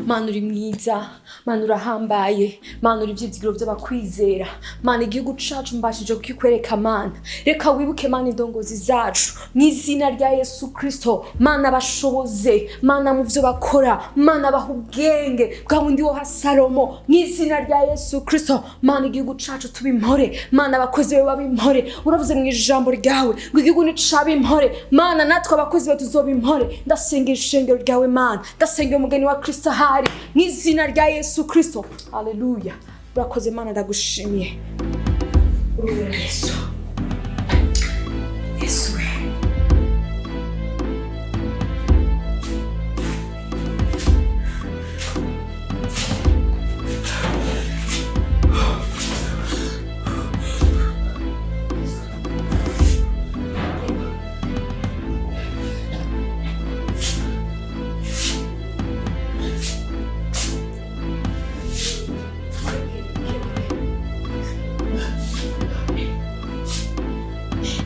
Mana uri mwiza, Mana urahambaye, Mana uri ivyizigiro vy'abakwizera, Mana igihugu cacu mbashije kukikwereka Mana. Reka wibuke Mana indongozi zacu, mw'izina rya Yesu Kristo, Mana bashoboze, Mana mu vyo bakora, Mana baha ubwenge, bwa bundi woha Salomo, mw'izina rya Yesu Kristo, Mana igihugu cacu tubimpore, Mana abakozi bawe babimpore, uravuze mw'ijambo ryawe, ngo igihugu nicabimpore, Mana natwe abakozi bawe tuzobimpore, ndasengera ishengero ryawe Mana, ndasengera umugeni wa Kristo ahari, mw'izina rya Yesu Kristo, haleluya. Urakoze Mana ndagushimiye. Urubera Yesu. Yesu.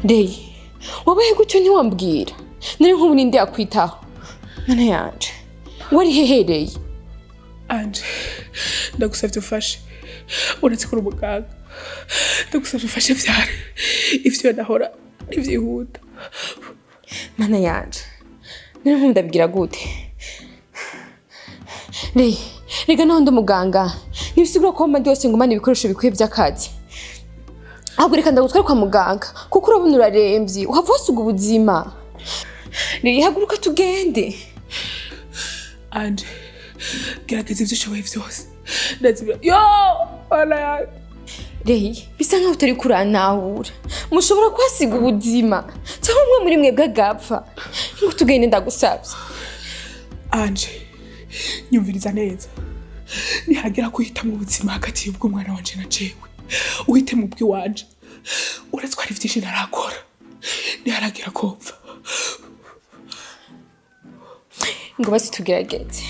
Ndeye, wabaye gutyo ntiwambwira. Nari nk'ubu ninde yakwitaho. Mana yanje, wari hehereye? Anje, ndagusavye ufashe. Uretse ko umuganga. Ndagusavye ufashe vyari. Ivyo nahora nivyihuta. Mana yanje, nari nk'ubu ndabigira gute? Ndeye, rega naho ndi umuganga. Ntibisigura ko mba ndi wese ngumana ibikoresho bikwiye vy'akazi. Ahubwo reka ndagutware kwa muganga kuko urabona uraremvye uhava wasiga ubuzima. Ndeye haguruka tugende. Anje, gerageza ivyo ushoboye vyose. Ndazibira. Yo! Ala. Ndeye, bisa nkaho utari kuranahura. Mushobora kwasiga ubuzima cyangwa umwe muri mwebwe agapfa. Ngo tugende ndagusavye. Anje, nyumviriza neza. Nihagira kuhita mu buzima hagati y'ubw'umwana wanje na jewe. Uhite mu bw'iwanje. Uratwara ivyinshi narakora. Niharagira kumva. Ngo basi tugerageze.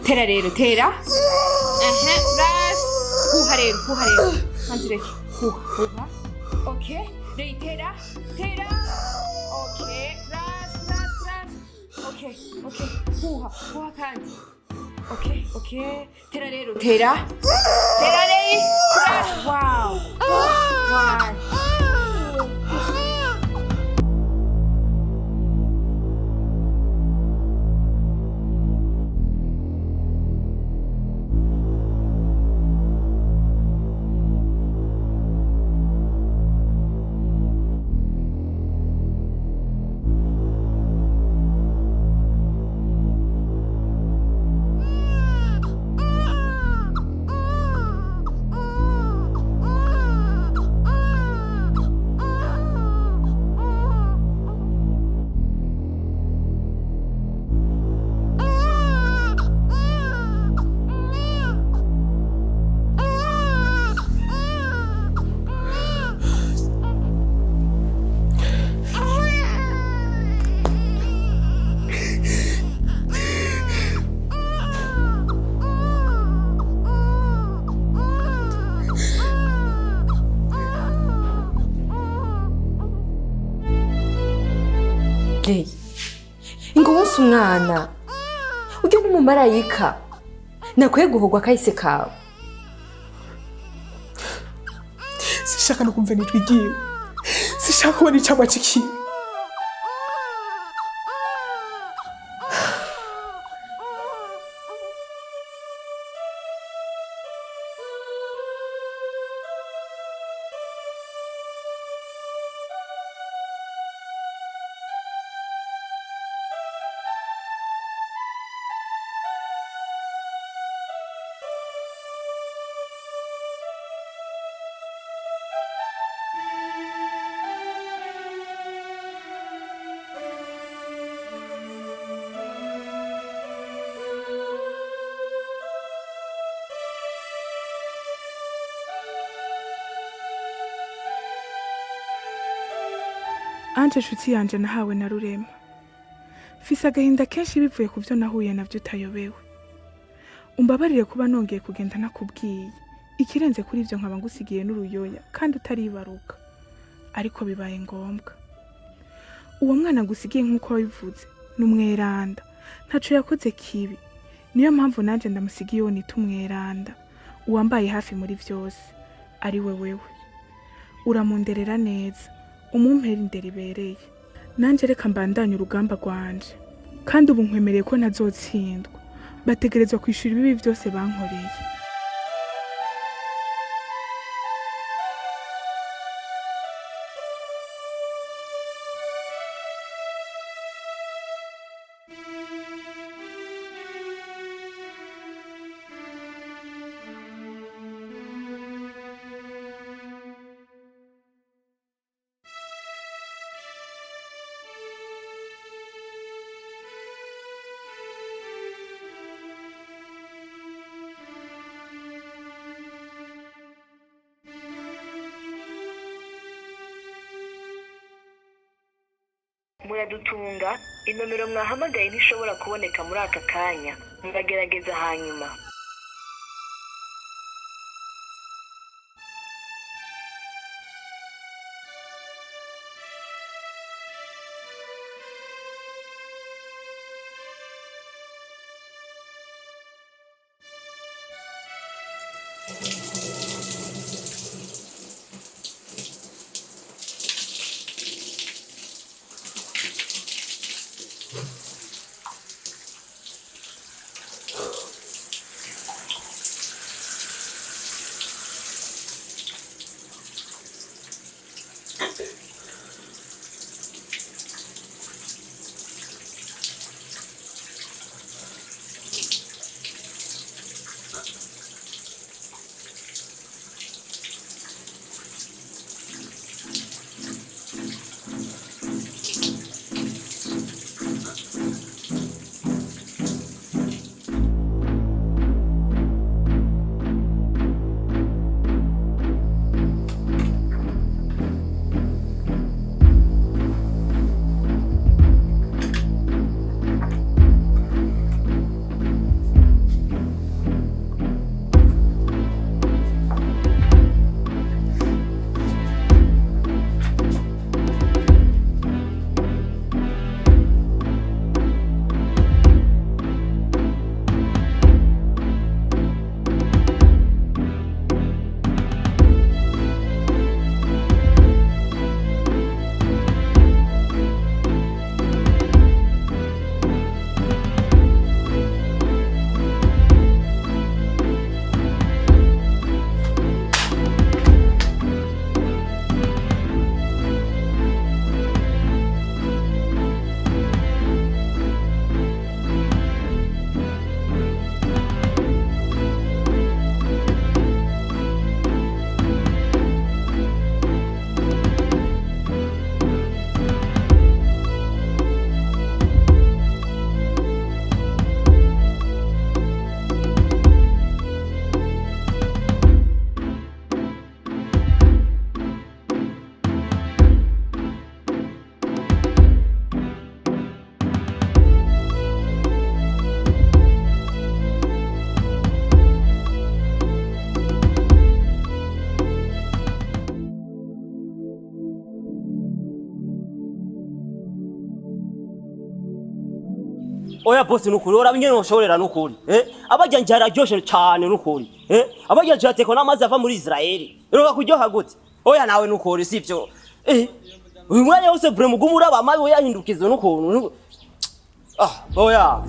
Tera rero, tera. Ras. Puha rero. Hanzire. Puha. Okay. Rei tera. Okay. Ras. Okay. Puha kandi. Okay. Tera rero, tera. Tera rei. Ras. Wow. Ingo wose umwana ujye n'umumarayika nakwiye guhugwa kahise kawe. Sishaka no kumva nitwigiwe. sishaka kubona icamwa c'ikibi. Anje nshuti yanje nahawe na Rurema, mfise agahinda kenshi bivuye ku vyo nahuye navyo utayobewe. Umbabarire kuba nongeye kugenda nakubwiye, ikirenze kuri ivyo nkaba ngusigiye n'uruyoya kandi utaribaruka, ariko bibaye ngombwa. Uwo mwana ngusigiye nk'uko wabivuze n'umweranda, ntaco yakoze kibi, niyo mpamvu nanje ndamusigiye uwo nita umweranda, uwambaye hafi muri vyose, ari wewe. Uramunderera neza, umumpera indero ibereye. Nanje reka mbandanye urugamba rwanje, kandi ubu nkwemereye ko ntazotsindwa. Bategerezwa kwishura ibibi vyose bankoreye. Muradutunga, inomero mwahamagaye ntishobora kuboneka muri aka kanya. Ndagerageza hanyuma. Oya bosi nukuri urabinye noshorera nukuri abarya njye araryoshe cyane nukuri abarya njye ateko namazi ava muri Israeli rero kuryoha gute oya nawe nukuri sivyo uyu mwanya wose vure mugumura bamaye we yahindukize n'ukuntu. Oya.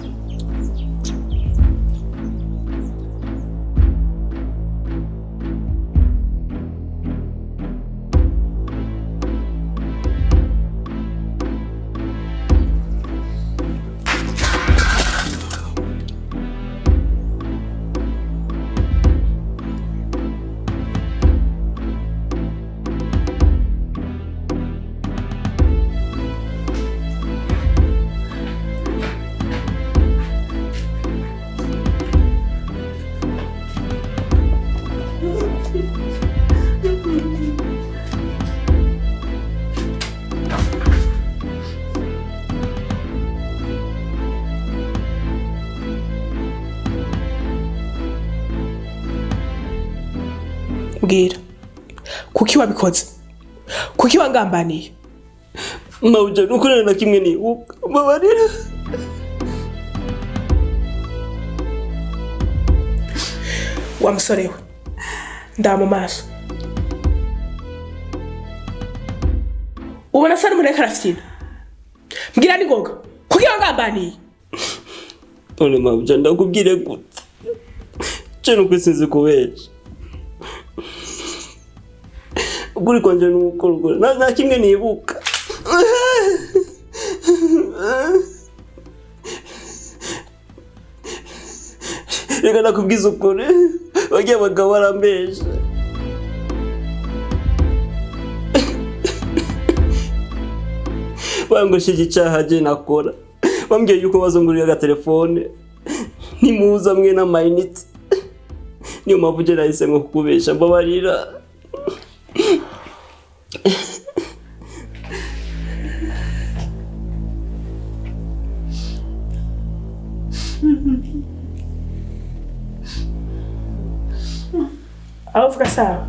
Mbwira, kuki wabikoze? Kuki wangambaniye? Mawuja nuko na kimwe ni ubabarira. Wa musore we, ndamu maso. Ubona sana mureka rafina. Mbwira ni goga, kuki wangambaniye? None mawuja ndakubwire gute? Cyo kwisize kubesha. Guri kwanje nuko na kimwe nibuka. Reka nakubwiza ukuri, bagiye abagabo barambesha. Bangoshije icyaha je nakora. Bambwiye yuko bazongurira agatelefone. Nimuza mwe na mayinite. Niyo mpamvu je nahise ngo kukubesha mbabarira. Aho uvuga sawa?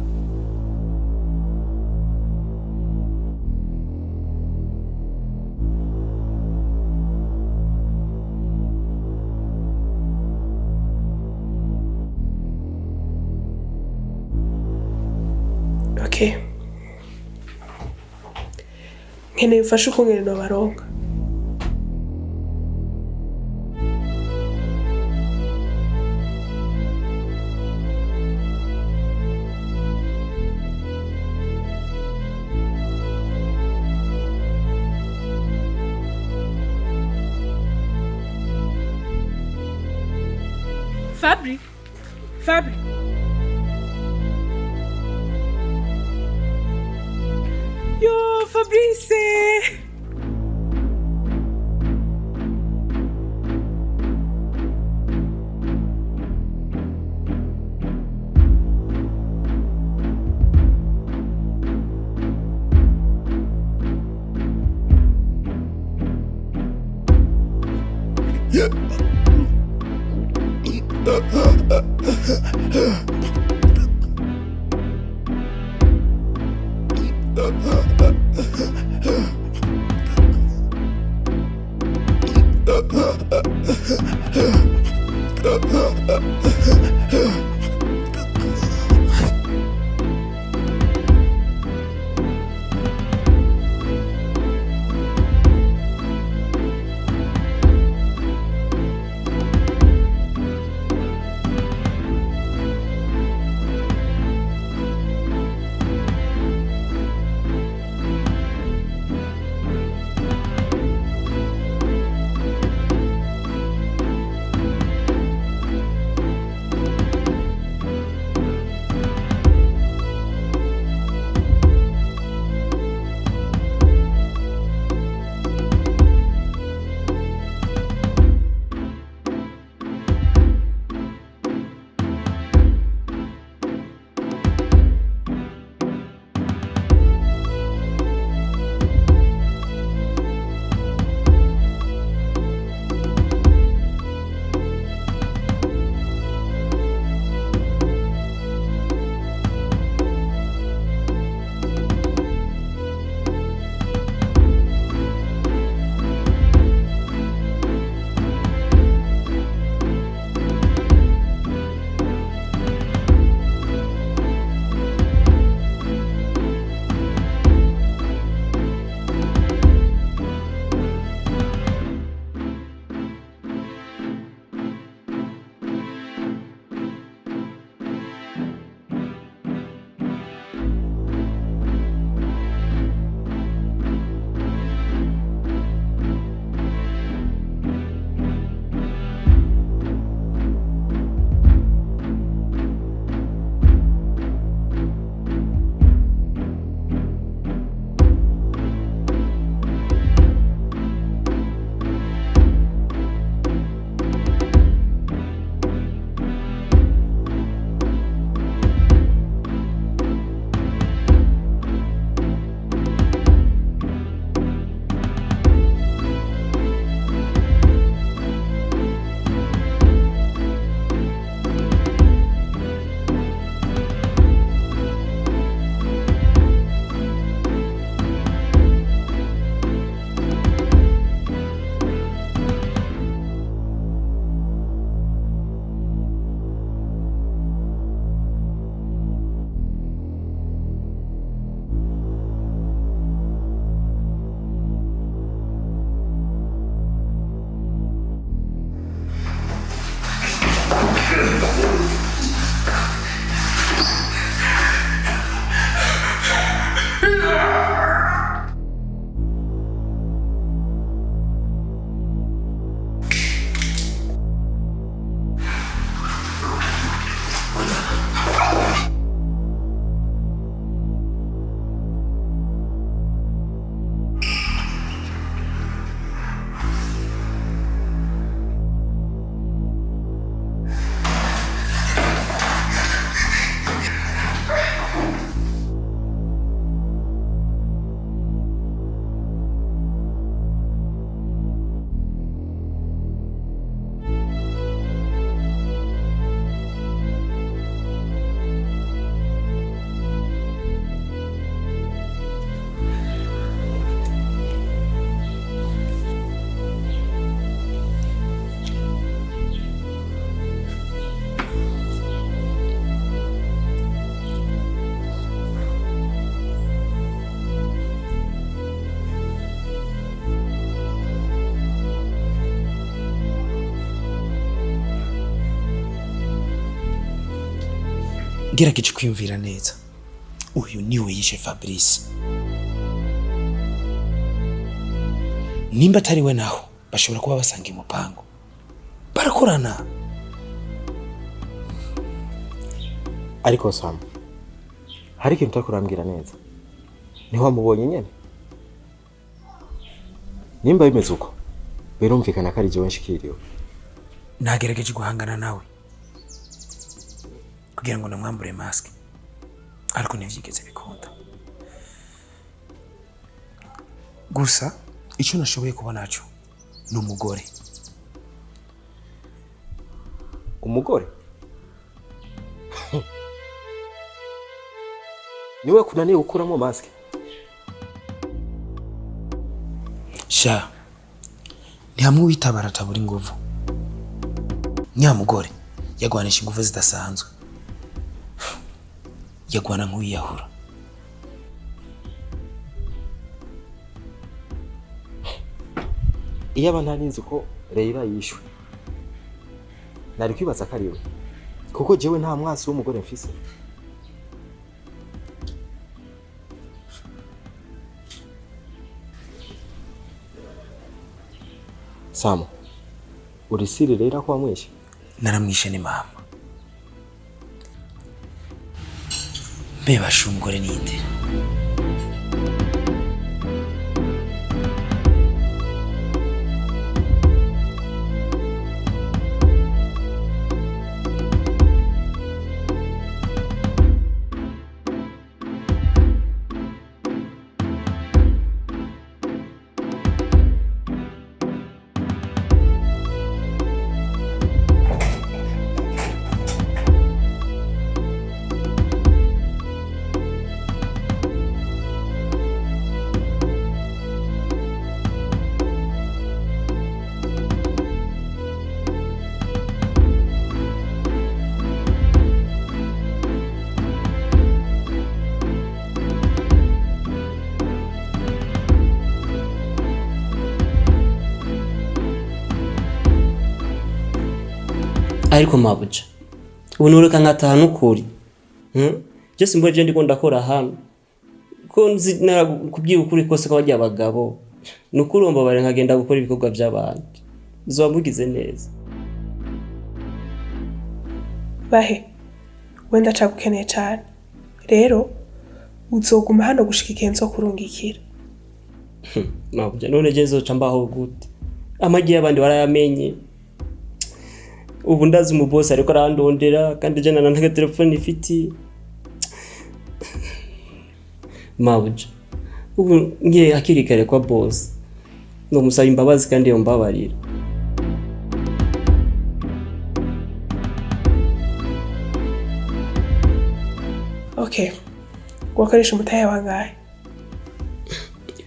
Okay. Nkeneye ufashe ukungene nobaronka. Fabri. Yo, Fabrice! ngerageje kwiyumvira neza, uyu niwe yishe Fabrice. Nimba atari we naho bashobora kuba basanga umupango barakorana. Ariko Sam, hari ikintu utakurambwira neza, niho wamubonye nyene? Nimba bimeze uko birumvikana ko ari jewe nshikiriwe. Nagerageje guhangana nawe kugira ngo namwambure mask, ariko ntivyigeze bikunda. Gusa icyo nashoboye kubona cyo ni umugore. Umugore? Niwe kunaniye gukuramo mask? Sha, ni hamwe witabara atabura inguvu. Nyamugore yagwanisha inguvu zidasanzwe, yagwana nk'uwiyahura. Iyo aba ntarinzi ko Leila yishwe, nari kwibaza ko ari we, kuko jewe nta mwasi w'umugore mfise. Sam, urisiri Leila ko wamwishe? Naramwishe ni mama. Mbebasha umugore ninde? Ariko mabuja, ubu nureka nkataha n'ukuri. Jese mbona ivyo ndiko ndakora hano, ko nzi kubwira ukuri kose ko bagiye abagabo, nukuri umva bare nkagenda gukora ibikorwa by'abandi. Uzoba mugize neza. Bahe, wenda cagukeneye cyane. Rero uzoguma hano gushika igihe nzokurungikira. Mabuja, none je nzoca mbaho gute? Amagi y'abandi barayamenye. Ubu ndazi umubosi ariko arandondera kandi je nta telefone ifiti. Mabuja, ubu ngiye hakiri kare kwa boss, no musaba imbabazi kandi yombabarira. Okay, wakoresha umutahe wangahe?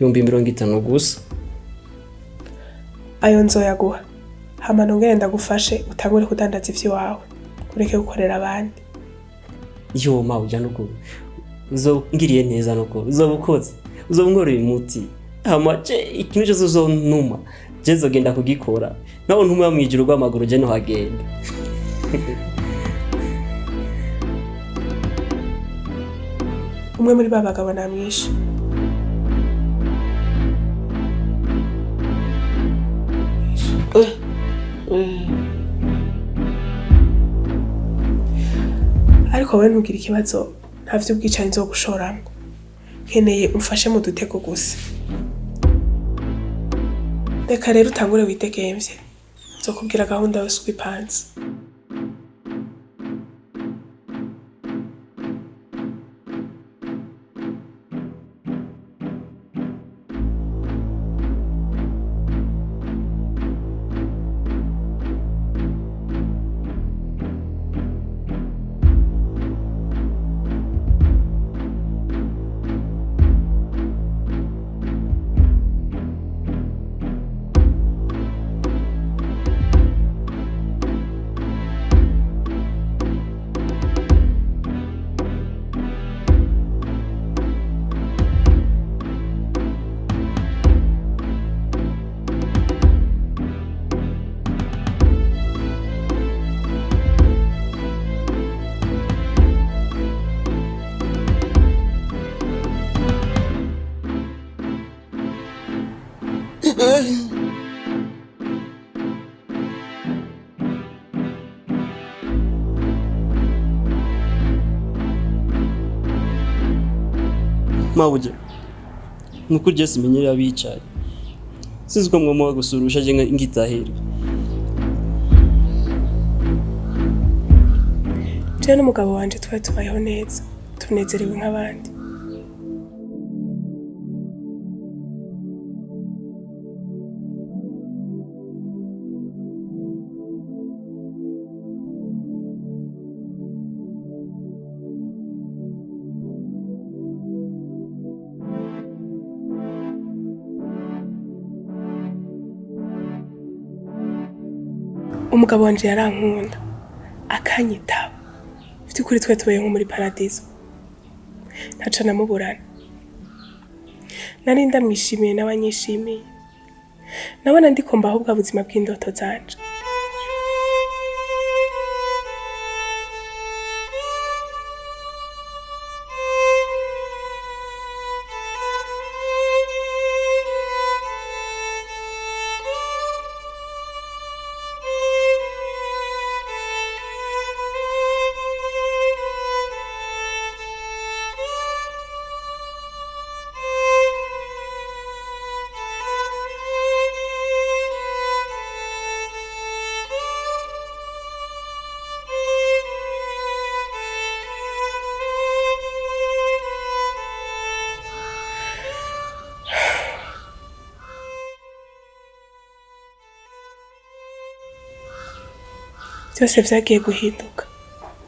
50 gusa. Ayo nzoyaguha. Hama nongere ndagufashe utangure kudandaza ivy'iwawe, ureke gukorera abandi. Yo Mabuja, nuko uzongiriye neza, nuko uzobukoze, uzonkorera imuti. Hama ikintu cyose uzonuma je zogenda kugikora, naho ntumwe bamwijira rw'amaguru je no hagenda. Umwe muri babagabo namwishe. Ariko wowe ntugire ikibazo, nta vy'ubwicanyi nzogushoramwo. Nkeneye umfashe mu dutego gusa. Reka rero utangure widegemvye, nzokubwira gahunda yose uko ipanze. Mabuja. Nukuri je simenyera abicaye. Sinzi ko mwomo gusurusha je ngitahira. Je n'umugabo wanje twari tubayeho neza, tunezerewe nk'abandi. Umugabo wanje yarankunda, akanyitaba. Kuri twe tubaye nko muri paradiso, ntaca namuburana. Nari ndamwishimiye n'abanyishimiye, nabona ndiko mbaho bwa buzima bw'indoto zanje. Byose vyagiye guhinduka.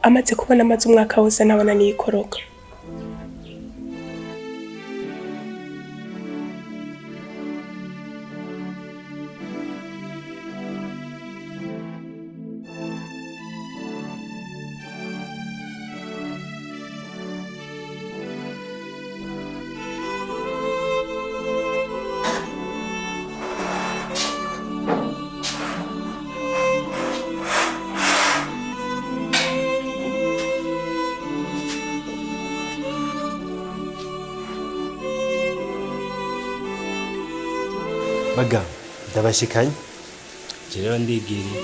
Amaze kubona amaze umwaka wose nabona niyikoroka. Baga, ndabashikanye. Rero ndigiriye.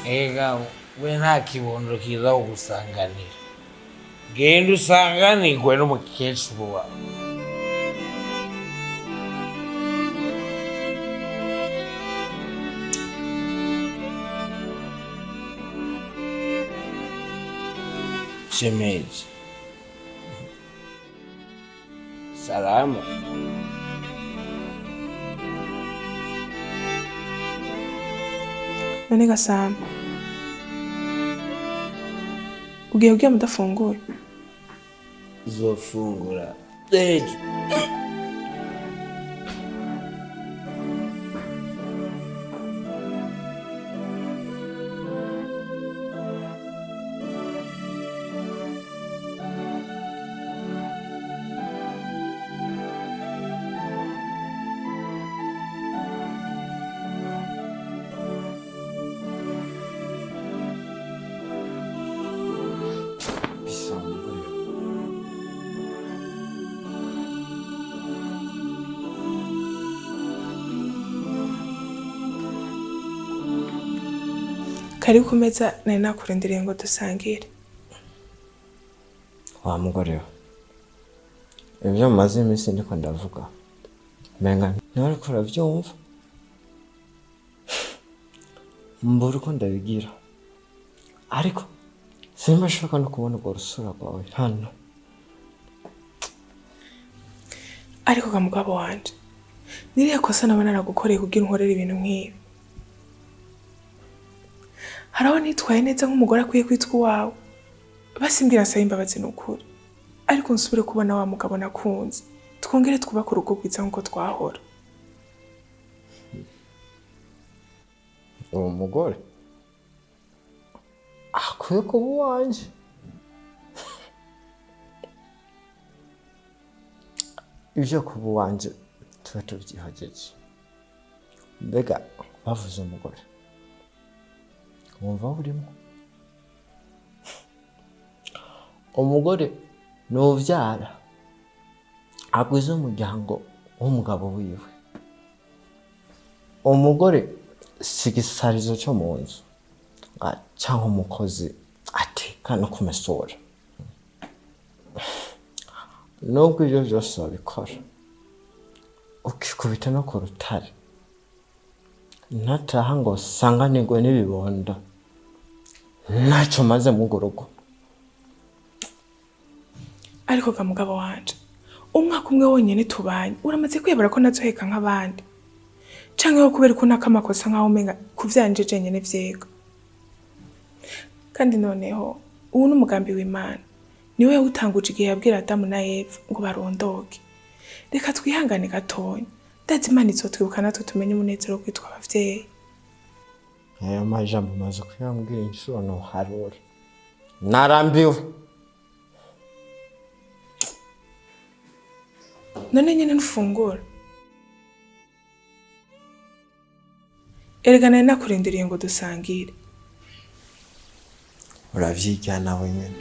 Ega we nta kibondo kiza kugusanganira. Genda usanganirwe n'umukecuru wawe. Shemeji. Salama. None Gasamba, ugiye kugira mudafungura? Uzofungura ejo. Karibu ku meza nari nakurendereye ngo dusangire. Wa mugore we. Ibyo maze iminsi ndiko ndavuga. Menga ntari ko uravyumva. Mbura uko ndabigira. Ariko simbashaka no kubona urwo rusura rwawe hano. Ariko ga mugabo wanje, niriya kosa nabona nagukoreye kugira unkorera ibintu nk'ibi. Haraho nitwaye neza nk'umugore akwiye kwitwa uwawe. Basimbwira nsaba imbabazi n'ukuri. Ariko nsubire kubona wa mugabo nakunze. Twongere twubake urugo rwiza nk'uko twahora. Uwo mugore akwiye kuba uwanje. Ibyo kuba uwanje tuba tubyihogeje. Mbega bavuze umugore, wumva urimo? Umugore nuvyara agwiza umuryango w'umugabo wiwe. umugore si igisarizo cyo mu nzu cyangwa umukozi ateka no kumesura. Nubwo ibyo byose babikora ukikubita no ku rutare ntataha ngo sanganirwe n'ibibondo ntacyo maze mu rugo. Ariko ga mugabo wanje, umwaka umwe wonyene tubanye uramaze kwibara ko nazoheka nk'abandi, canke ho kubera ko nakamakosa nkaho umenga kuvyanje jenyene vyega. Kandi noneho ubu n'umugambi w'Imana niwe yawutanguje igihe yabwira Adamu na Eva ngo barondoke. Reka twihangane gatonya, ndazi Imana izotwibuka natwe tumenye umunezero wo kwitwa abavyeyi. Aya majambo maze kuyambwira inshuro ntuharura, narambiwe. None nyene nufungura. Erega nari nakurindiriye ngo dusangire. Uravyigana nawe nyene.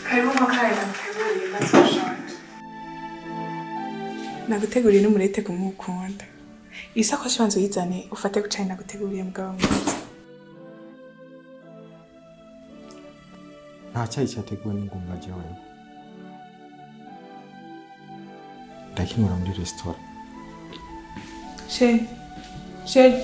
Karibu makaya naguteguriye ndazashonje. Naguteguriye n'umurete kumukunda. Isakoshi wanzu yizane ufate gucaye naguteguriye mugabo mwiza. Nta cyayi cyateguwe n'ingumba jewe. Ndakinura muri restaurant. Sheri.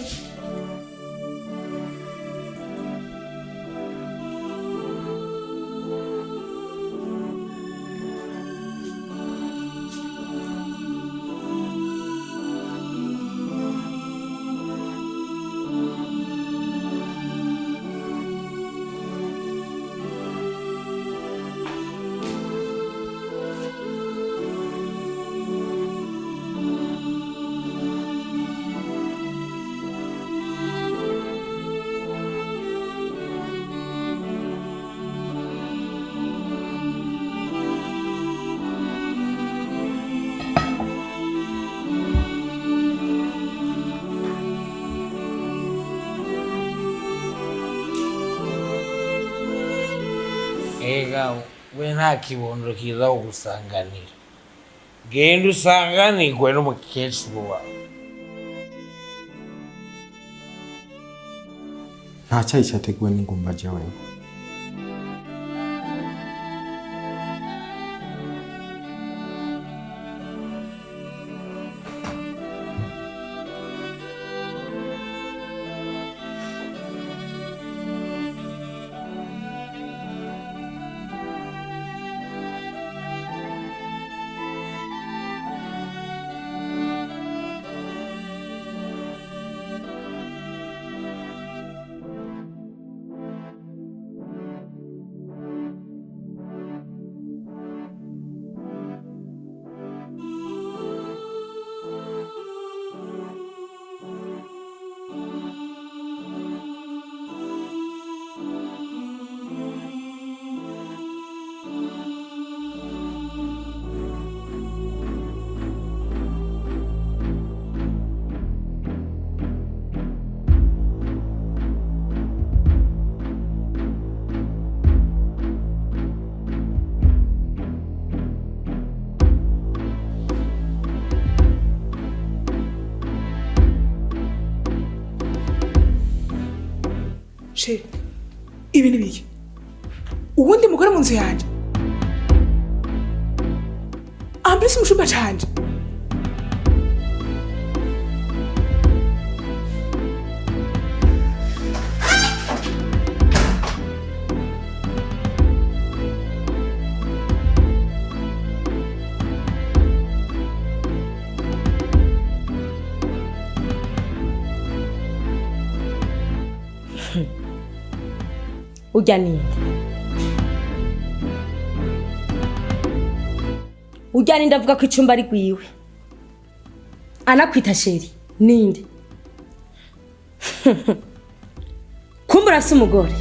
Ega we nta kibondo kiza kugusanganira. Genda usanganirwe n'umukecuru wawe. Nta cyayi cyateguwe n'ingumba jewe. Sheri, ibi ni biki? Uwundi mugore mu nzu yanje? Ambese mushumba canje? Urya ninde? Urya ninde avuga ko icumba ari rwiwe? Anakwita Sheri ninde? Kumbura si umugore?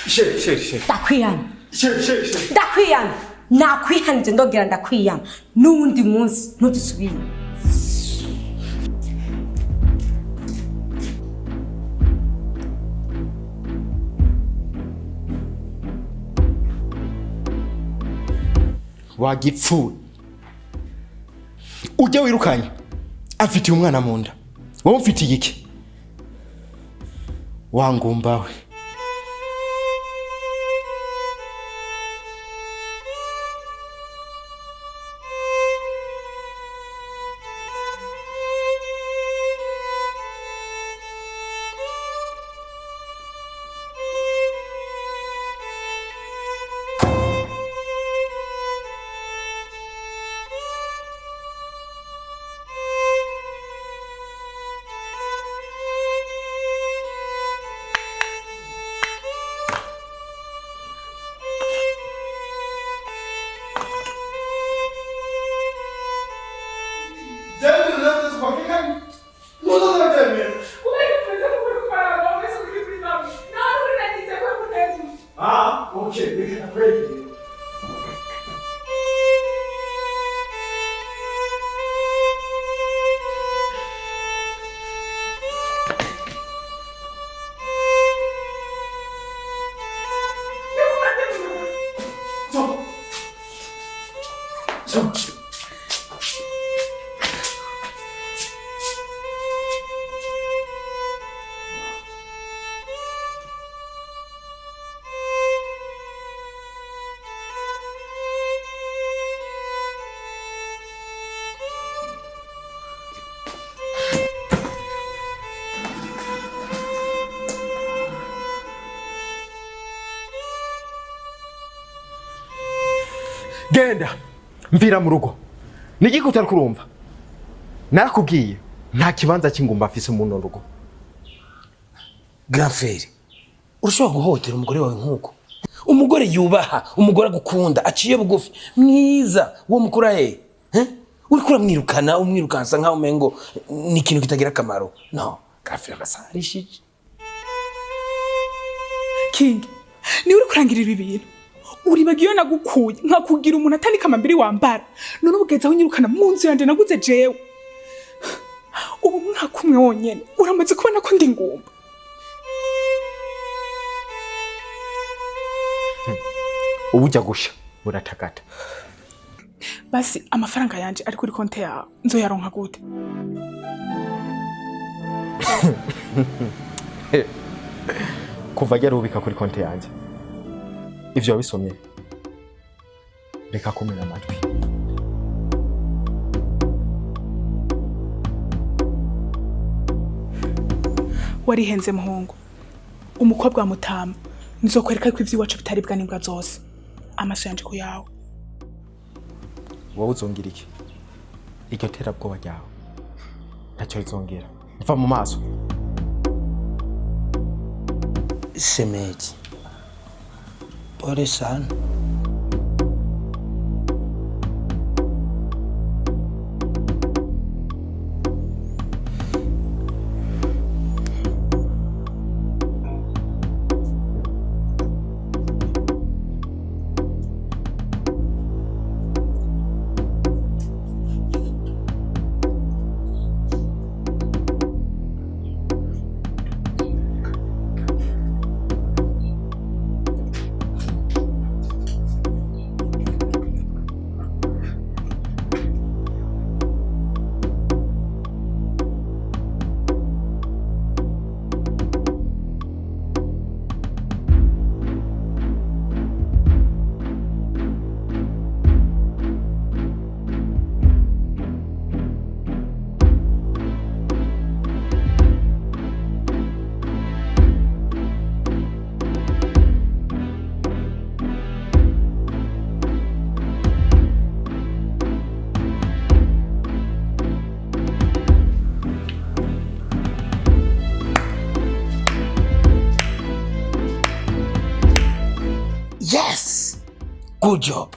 Sheri. Ndakwiyana. Sheri. Ndakwiyana. Nakwihanije ndongera ndakwiyana. N'undi munsi ntudusubire. Wagipfuye. Ujya wirukanye. Afitiye umwana mu nda. Wowe umfitiye iki? Wangumbawe. Genda mvira mu rugo. Nigiki utari kurumva? Narakubwiye nta kibanza cy'ingumba afise mu rugo. Graferi, urashobora guhotera umugore wawe nkuko? Umugore yubaha, umugore agukunda, aciye bugufi, mwiza, wo mukura he? Uri kuramwirukana, umwirukansa nkaho umengo ni ikintu kitagira akamaro. No, Graferi arasarishije. King, ni uri kurangirira ibintu. Uri bagiyo nagukuye nkakugira umuntu atandika amabiri wambara. None ubugeza aho nyirukana mu nzu yanje naguze jewe. Ubu mwaka umwe wonyene uramaze kubona ko ndi ngumba. Ubujya gusha buratakata. Basi amafaranga yanje ari kuri konte yawe nzoyaronka gute? Kuva ajya rubika kuri konte yanje. Ivyo wabisomye. Reka kumena amatwi. Warihenze muhungu. umukobwa wa Mutama nizokwereka ko ivy'iwacu bitaribwa n'imbwa zose. Amaso yanje ku yawe. Wowe uzongira iki? Iryo terabwoba ryawe ntacyo rizongera. Mva mu maso. Shemeji, pole sana. Yes! Good job.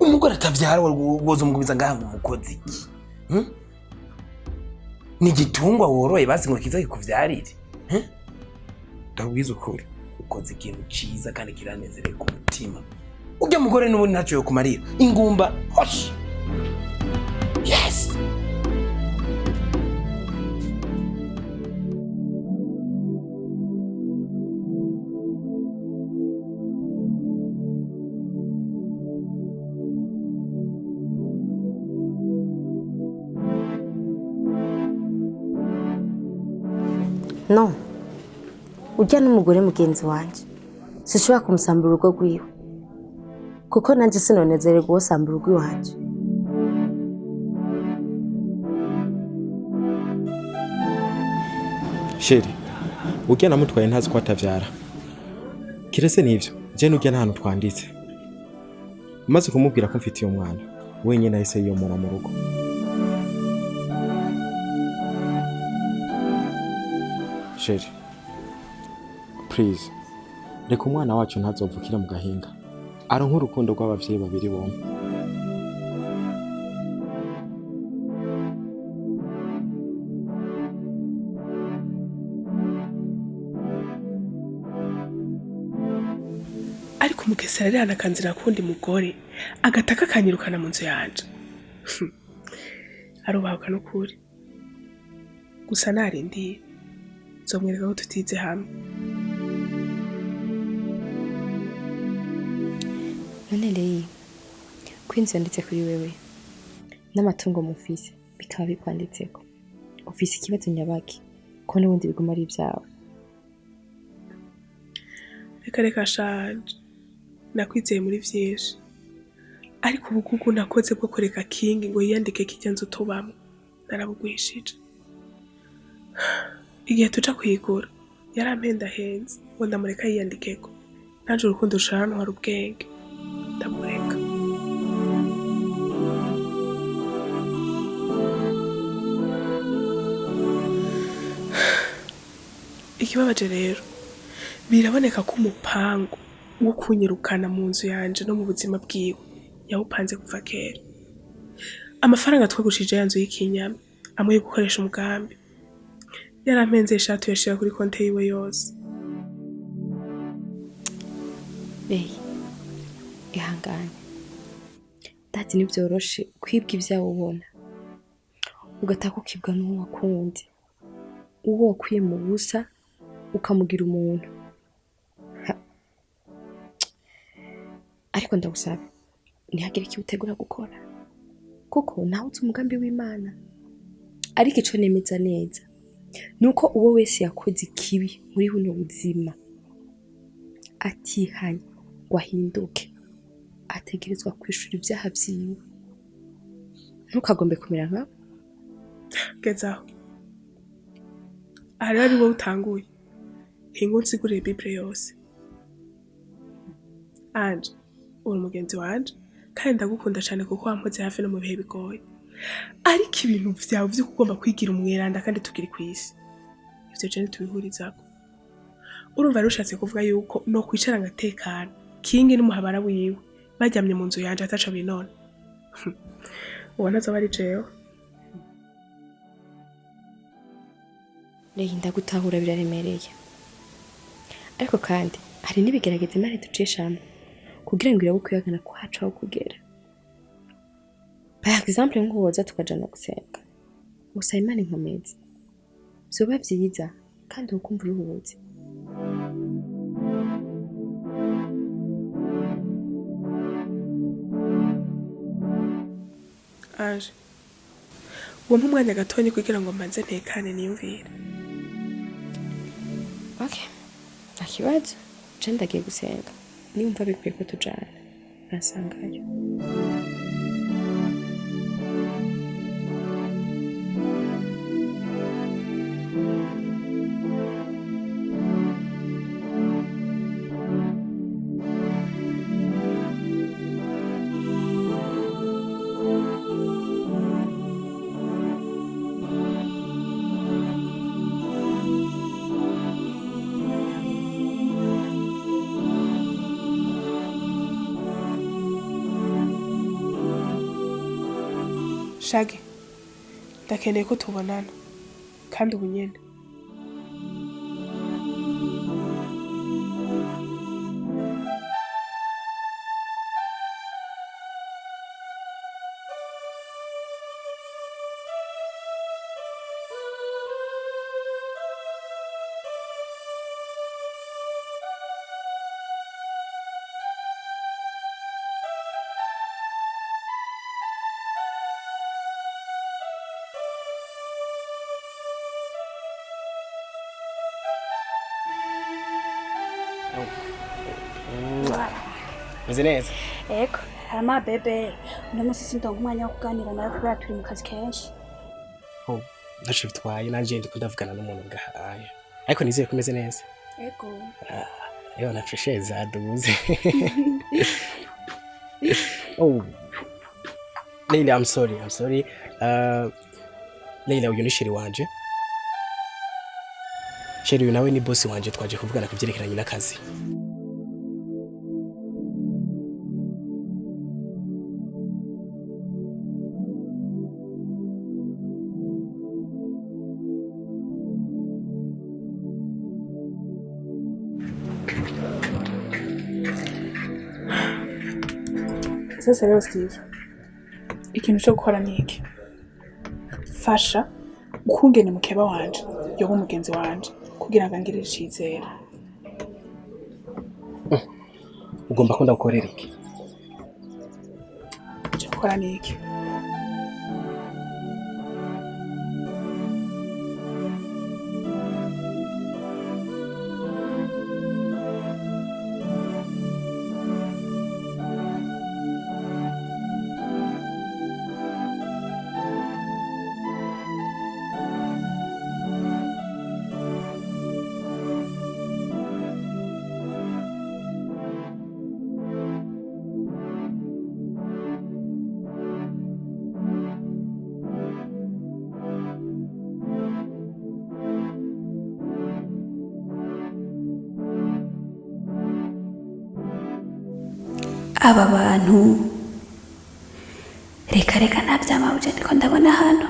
Umugore atavyara woza umugubiza ngaha mu mukozi iki? Ni gitungwa woroye basi ngo kiza kikuvyarire. Ndabwiza ukuri. Ukoze ikintu ciza kandi kiranezereye ku mutima. Ujya mugore n'ubundi ntaco yo kumarira. Ingumba, hosh. Yes! No, ujya n'umugore mugenzi wanje sishobora kumusambura urugo rwiwe kuko nanje sinonezererwa uwo sambura urugo iwanje. Sheri, ujya namutwaye ntazi ko atavyara. Kirese nivyo, je n'ujya ntahantu twanditse. Maze kumubwira ko mfitiye umwana, wenyine ahise yiyomora mu rugo. Sheri, please, reka umwana wacu ntazovukira mu gahinga. Aronka urukundo rw'abavyeyi babiri bombi. Ariko Mugesera rero akanzira kundi mugore agataka kanyirukana mu nzu yanje. Arubahuka no kuri. Gusa narindiye. Zomwereka ko tutize hamwe. None rero kwinzi yanditse kuri wewe n'amatungo mufise bikaba bikwanditseko. Ufise ikibazo nyabaki ko n'ubundi biguma ari ibyawe. Reka shanje. Nakwizeye muri vyinshi. Ariko ubugugu nakoze bwo kureka King ngo yiyandike kijya nzu tubamwe. Narabugwishije. Igihe tuja kwigura yarampenda henze ngo ndamureka yiyandikeko. Nanje urukundo rushana hari ubwenge. Ndamureka. Ikibabaje rero biraboneka ko umupango wo kunyirukana mu nzu yanje no mu buzima bwiwe yawupanze kuva kera. Amafaranga twagushije yanzu y'ikinyama amwe yo gukoresha umugambi yarampenze ishatu yashira kuri konte yiwe yose. Ihangane dati nivyoroshe kwibwa ivyawo ubona ugataka ukibwa n'uwo wakundi uwo wakwiye mu busa ukamugira umuntu. Ariko ndagusaba ntihagire icyo utegura gukora kuko nawe uzi umugambi w'Imana. Ariko ico nemeza neza nuko uwo wese yakoze ikibi muri buno buzima atihanye ngo ahinduke ategerezwa kwishura ibyaha vyiwe. Ntukagombe kumera nka gezaho. Ari wowe utanguye. nsiguriye Bible yose. Anje uri umugenzi wanje kandi ndagukunda cyane kuko wampoze hafi no mu bihe bigoye. Ariko ibintu vyawe vyo kugomba kwigira umweranda kandi tukiri kwisi, ivyo je tubihurizako. Urumva rushatse kuvuga yuko no kwicara ngatekana kingi n'umuhabara wiwe baryamye mu nzu yanje ataca binone. Ubona zo bari jewe. Ndinda gutahura biraremereye. Ariko kandi hari n'ibigerageza Imana ducishamo kugira ngo irabukuyagana kwacu aho kugera. Par exemple nk'uwoza tukajana gusenga. Gusa Imana inkomezi. Vyoba vyiza kandi ukumva uruhutse. Anje wampa umwanya gatonyi kugira ngo mbanze ntekane niyumvire. Okay. Akibazo je ndagiye gusenga. Nimva bikwiye ko tujana. Nasangayo. Shage ndakeneye ko tubonana kandi ubu nyene. Meze neza? Ego, hama bebe, uno musi sindonka umwanya wo kuganira nawe kubera turi mu kazi kenshi. Ntaco bitwaye nanje ndiko ndavugana n'umuntu ngahaye. Ariko nizeye ko umeze neza. Ego. Yo na freshe zaduze. Leila, I'm sorry. Leila uyu ni sheri wanje. Sheri uyu nawe ni boss wanje twaje kuvugana kuvyerekeranye n'akazi. Sasa rero Steve, ikintu cyo gukora ni iki? Fasha ukungene mukeba wanje yoba umugenzi wanje kugira ngo angirire icizere. Ugomba ko ndagukorera iki? Cyo gukora ni iki? Aba bantu reka ntabyamabuje ndiko ndabona hano.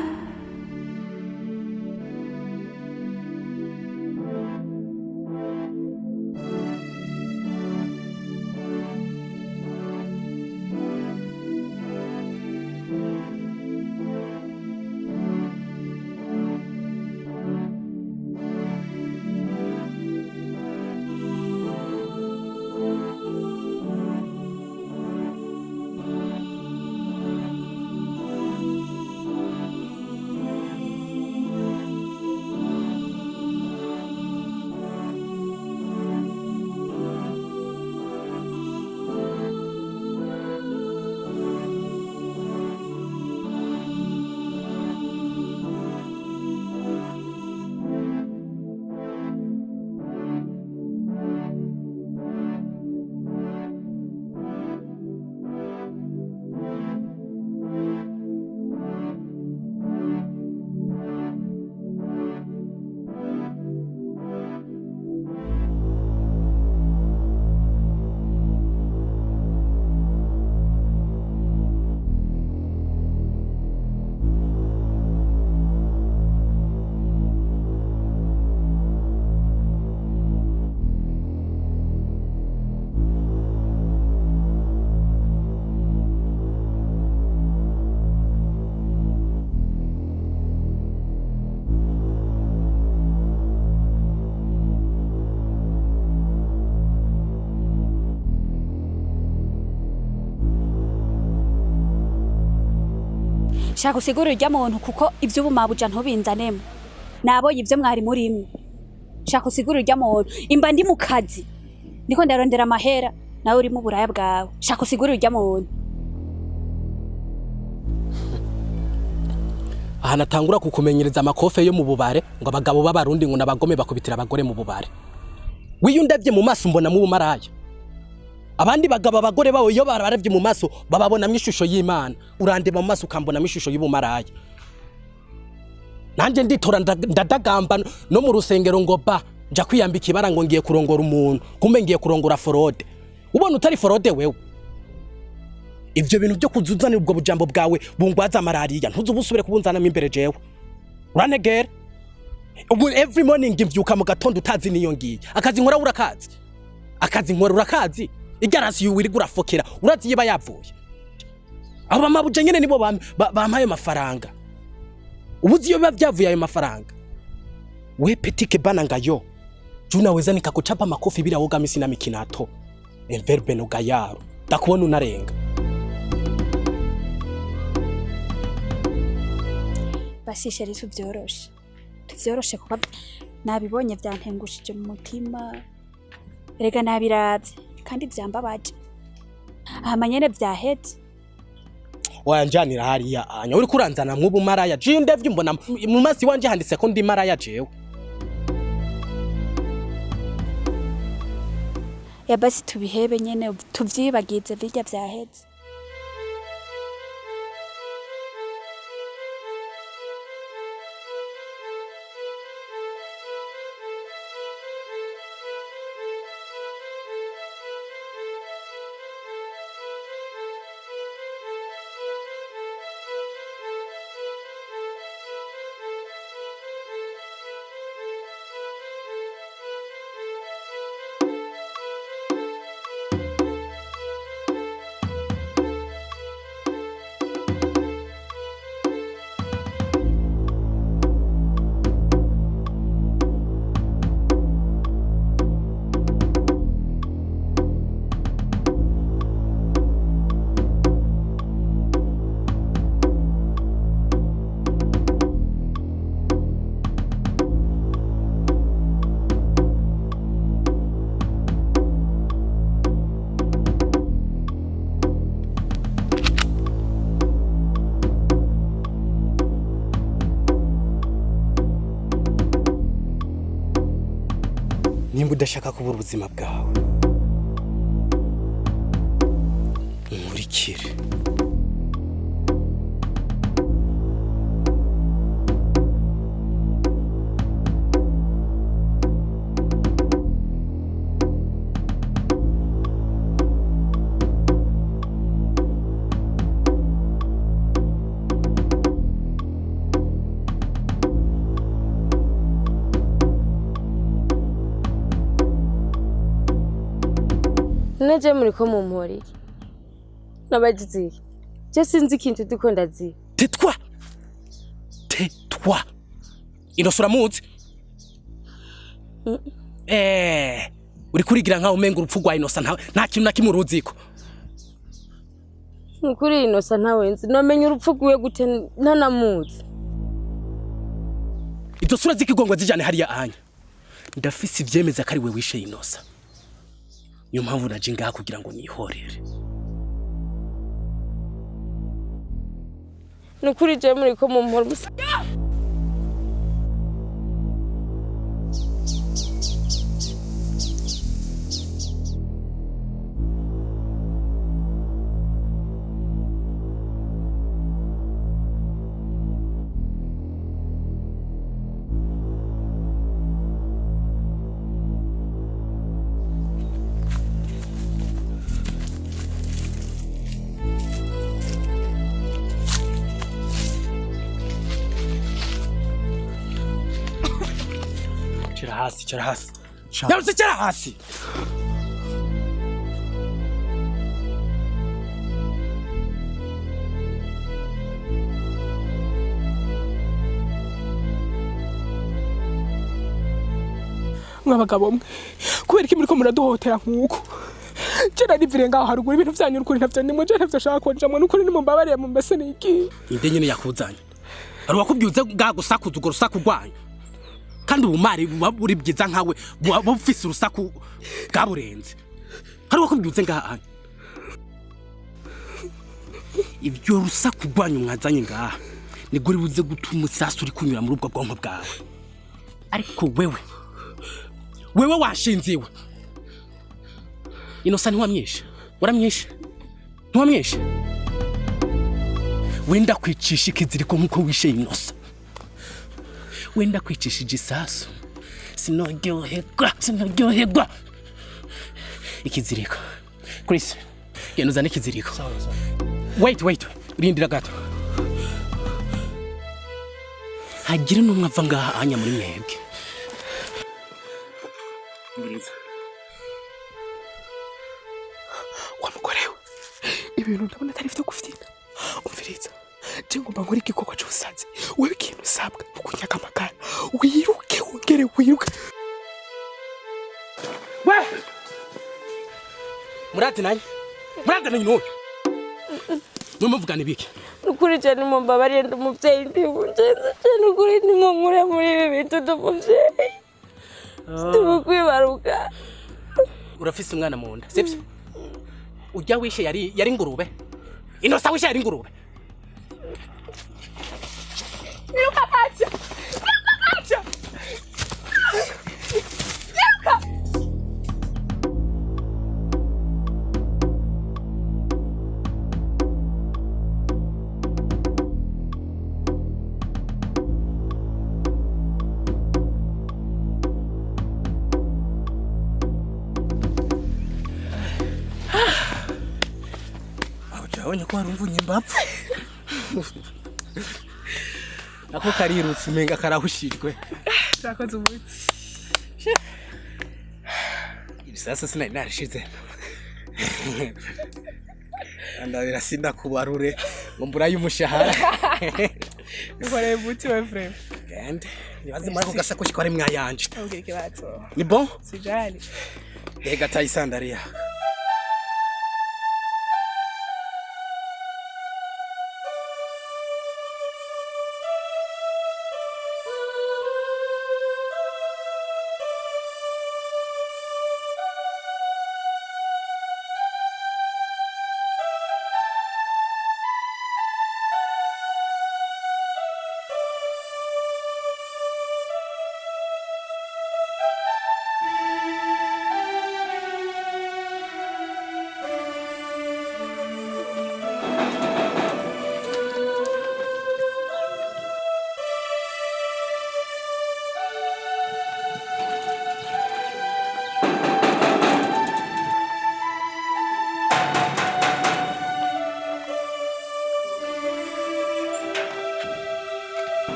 shaka usigure urya muntu kuko ivyo ubumabuja ntubinzanemo nabonye ivyo mwari murimwe shaka usigure urya muntu imba ndi mu kazi ndiko ndarondera amahera nawe uri mu buraya bwawe shaka usigure urya muntu aha natangura kukumenyereza amakofe yo mu bubare ngo abagabo b'abarundi ngo nabagome bakubitira abagore mu bubare wiyundavye mu maso mbona mu bumaraya abandi bagabo abagore bawe iyo bararavye mu maso bababonamwe ishusho y'Imana urandeba mu maso ukambonamwe ishusho y'ubumaraya nanje nditora ndadagamba no mu rusengero ngo ba nja kwiyambika ibara ngo ngiye kurongora umuntu kumbe ngiye kurongora forode ubona utari forode wewe ivyo bintu byo kuzuzana ubwo bujambo bwawe bungwaza malariya ntuzubusubire kubunzana imbere jewe uranegera every morning mbyuka mu gatondo utazi niyo ngiye akazi nkora urakazi igarasi yuwiri gurafokera urazi yiba yavuye abo bamabuje nyene nibo bampaye amafaranga ubuzi yo biba byavuye ayo mafaranga we petike bana ngayo juna weza nikakuchapa makofi bila woga misi na mikinato enverbe no gayaro ndakubona unarenga basisheri tuvyoroshe kuko nabibonye vyantengushije mu mutima erega nabiravye kandi vyambabaje amanyene vyaheze wanjanira hariya anya uri kuranzana mu bumaraya je ndevye mbona mu masi wanje handitse ko ndi maraya jewe ya basi tubihebe nyene tuvyibagize birya vyaheze nimba udashaka kubura ubuzima bwawe nkurikire Neje muriko mumporiye nabagize je sinzi ikintu duko ndazi tetwa inosura muzi uri kurigira nkaho umenga urupfu rwa inosa nta kintu na kimwe uruziko nkuri inosa ntawe nzi nomenya urupfu rwiwe gute ntanamuzi izo sura zikigongwa zijane hariya anya ndafise ivyemeza kari we wishe inosa niyo mpamvu naje ngaha kugira ngo nihorere nukuri je muriko mumpora musa Cara hasi. Yaruse cara hasi. Mwabagabo mwe kubera iki muriko muraduhotera nkuko Jera nivire ngaho haruguru ibintu vyanyu ukuri ntavyo ni muje ntavyo shaka konjamwe n'ukuri ni mumbabariye mu mbese niki. Inde nyene yakuzanye. Ari wakubyuze gagusakuza ugo rusaku rwanyu. Kandi ubumari buri byiza nkawe bufise urusaku gaburenze. Hari wakubyuze ngaha. Ibyo rusaku rwanyu mwazanye ngaha ni guri buze gutuma isasu uri kunyura muri ubwo bwonko bwawe. Ariko wewe washinziwe. Inosa ntiwamyishe. Waramyishe. Ntiwamyishe. Wenda kwicisha ikiziriko nkuko wishe Inosa. Wenda kwicisha igisasu. Sinaryoherwa. Ikiziriko. Chris, yenuzana ikiziriko. Wait. Rindira gato. Hagira numwe ava ngaha anya muri mwebwe. Ngiriza. Kwa mukorewe. Ibintu ndabona atari vyo gufita. Umviriza. Ngomba nkora igikoko cy'ubusazi. Wewe ikintu usabwa ukunyaga amagara. Wiruke ongere wiruke. We! Murati nani nuwe. Numuvugana ibiki? Nukuri cyane mumbabariye ndumuvyeyi ndibunjenze cyane ukuri nimunkure muri ibi bintu ndumuvyeyi. Ndumukwibaruka. Urafise umwana mu nda, sivyo? Ujya wishe yari ngurube. Inosa wishe yari ngurube. Niruka acha. Abonye ko harumvunye mbapfu. Ako karirutse menga karahushirwe. Zakoze ubuti. Ibisasa sinari narishize. Andabira sinda kubarure ngo mburaye umushahara. Ukore buti we frère. And nibaze mariko gasakoshi ko ari mwayanje. Okay kibazo. Ni bon? Sijali. Ega tayisandaria.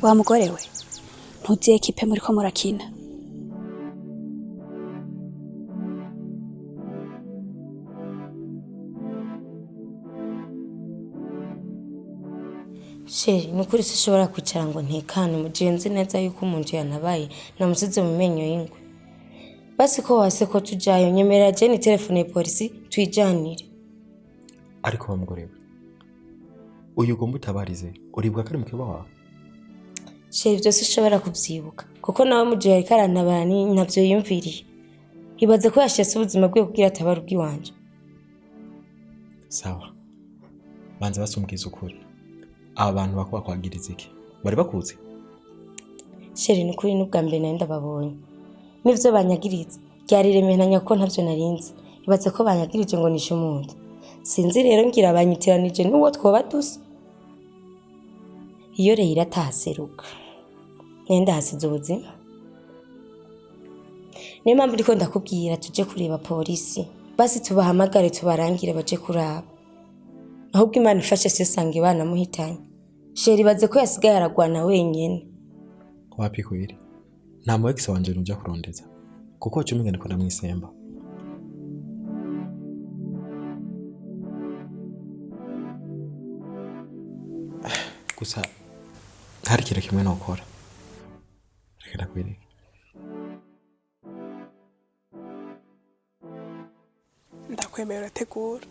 Wa mugore we ntuziye kipe muri ko murakina. Sheri nukuri sishobora kwicara ngo ntekane mugenzi neza yuko umuntu yanabaye namusize mu menyo y'ingwe. Basi ko wase ko tujayo nyemera jeni telefone polisi twijanire. Ariko bamugore we uyu ugomba utabarize uribwa kari mukeba wawe. Sheri byose ushobora kubyibuka kuko nawe mugihe yari karantabani ntabyo yumviriye. Ibaze ko yashese ubuzima bwe kugira atabara ubwiwanje. Sawa. Banze basumbwiza ukuri. Abantu bakwa kwagiriza iki? Bari bakuze? Sheri nukuri n'ubwa mbere nari ndababonye. Nivyo banyagiriza. Ryariremenanya ko ntavyo narinzi. Ibaze ko banyagirije ngo nishe umuntu. Sinzi rero ngira abanyitiranije n'uwo twoba dusa. Iyo rero irataseruka. Nenda hasize ubuzima. Niyo mpamvu ndiko ndakubwira tuje kureba polisi. Basi tubahamagare tubarangire baje kuraba. Ahubwo Imana ifashe se sange bana muhitanye. sheri baze ko yasigaye aragwana wenyene. Wapi kweli? Nta mu ex wanje nujya kurondeza. Kuko cyumenga ndiko ndamwisemba. Gusa hari kire kimwe nokora. Reka ndakwireka. Ndakwemera tegura.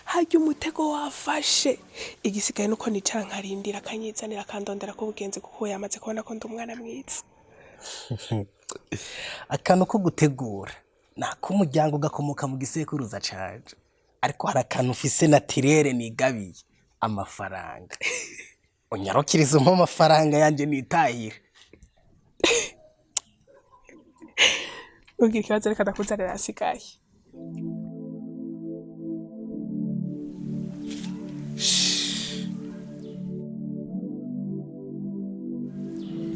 Hajya umutego wafashe. Igisigaye nuko nicara nkarindira akanyizanira akandondera ko bugenze kuko yamaze kubona ko ndi umwana mwiza. Akantu ko gutegura nako umuryango gakomoka mu gisekuruza caje, ariko hari akantu ufise natirere nigabiye amafaranga. Unyarukiriza umpa amafaranga yanje nitahire. Ugira ikibazo reka ndakuzanira asigaye.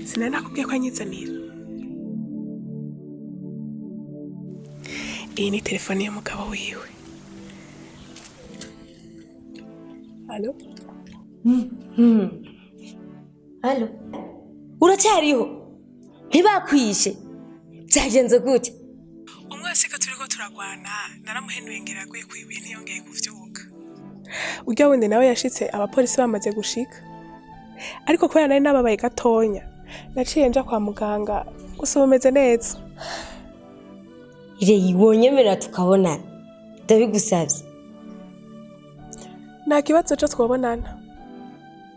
Sinari nakubwiye ko anyizanira. Iyi ni telefone y'umugabo wiwe. Allo? Allo? Uracyariho? Ntibakwishe? Byagenze gute? Umwese ka turiko turagwana naramuhenuye ngera aguye kwibuye ntiyongeye kuvyuka. Urya wundi nawe yashitse abapolisi bamaze gushika. Ariko kubera nari nababaye gatonya naciye nja kwa muganga gusa umeze neza. Ire yibonyemera tukabonana. Ndabigusavye. Nta kibazo cyo twabonana.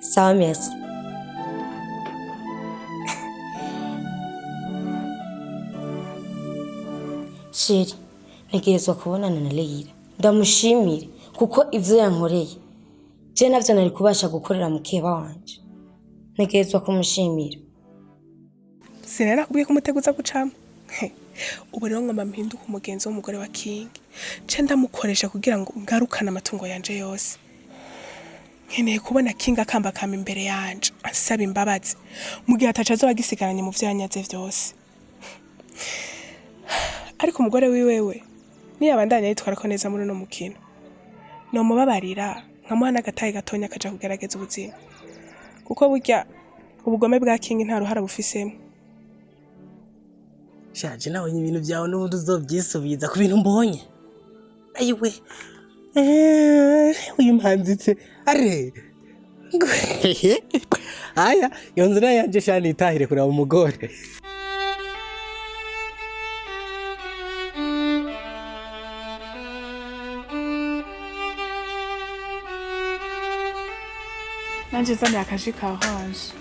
Sawa merci. Sheri, ntegerezwa kubonana na Leila. Ndamushimire kuko ivyo yankoreye. Je navyo nari kubasha gukorera mukeba wanje. Ntegerezwa kumushimira. Sinari nakubwiye ko umuteguza gucamo. Ubu rero ngomba mpinduka umugenzi w'umugore wa King. Ce ndamukoresha kugira ngo ngarukane amatungo yanje yose. Nkeneye kubona King akamba kama imbere yanje asaba imbabazi mu gihe atacazo bagisigaranye mu vyanyaze vyose. Ariko umugore wiwewe niyabandanya yitwara ko neza muri no mukino. No mubabarira nkamuha n'agataye gatonya kaja kugerageza ubuzima. Kuko burya ubugome bwa King nta ruhara bufisemo. Shaje nawe ibintu byawe n'ubundi uzobyisubiza ku bintu mbonye. Ayiwe. Uyu mpanzitse. Are. Aya, yonzira yanje shani itahire kuraba umugore. Nanje zane akaji ka orange.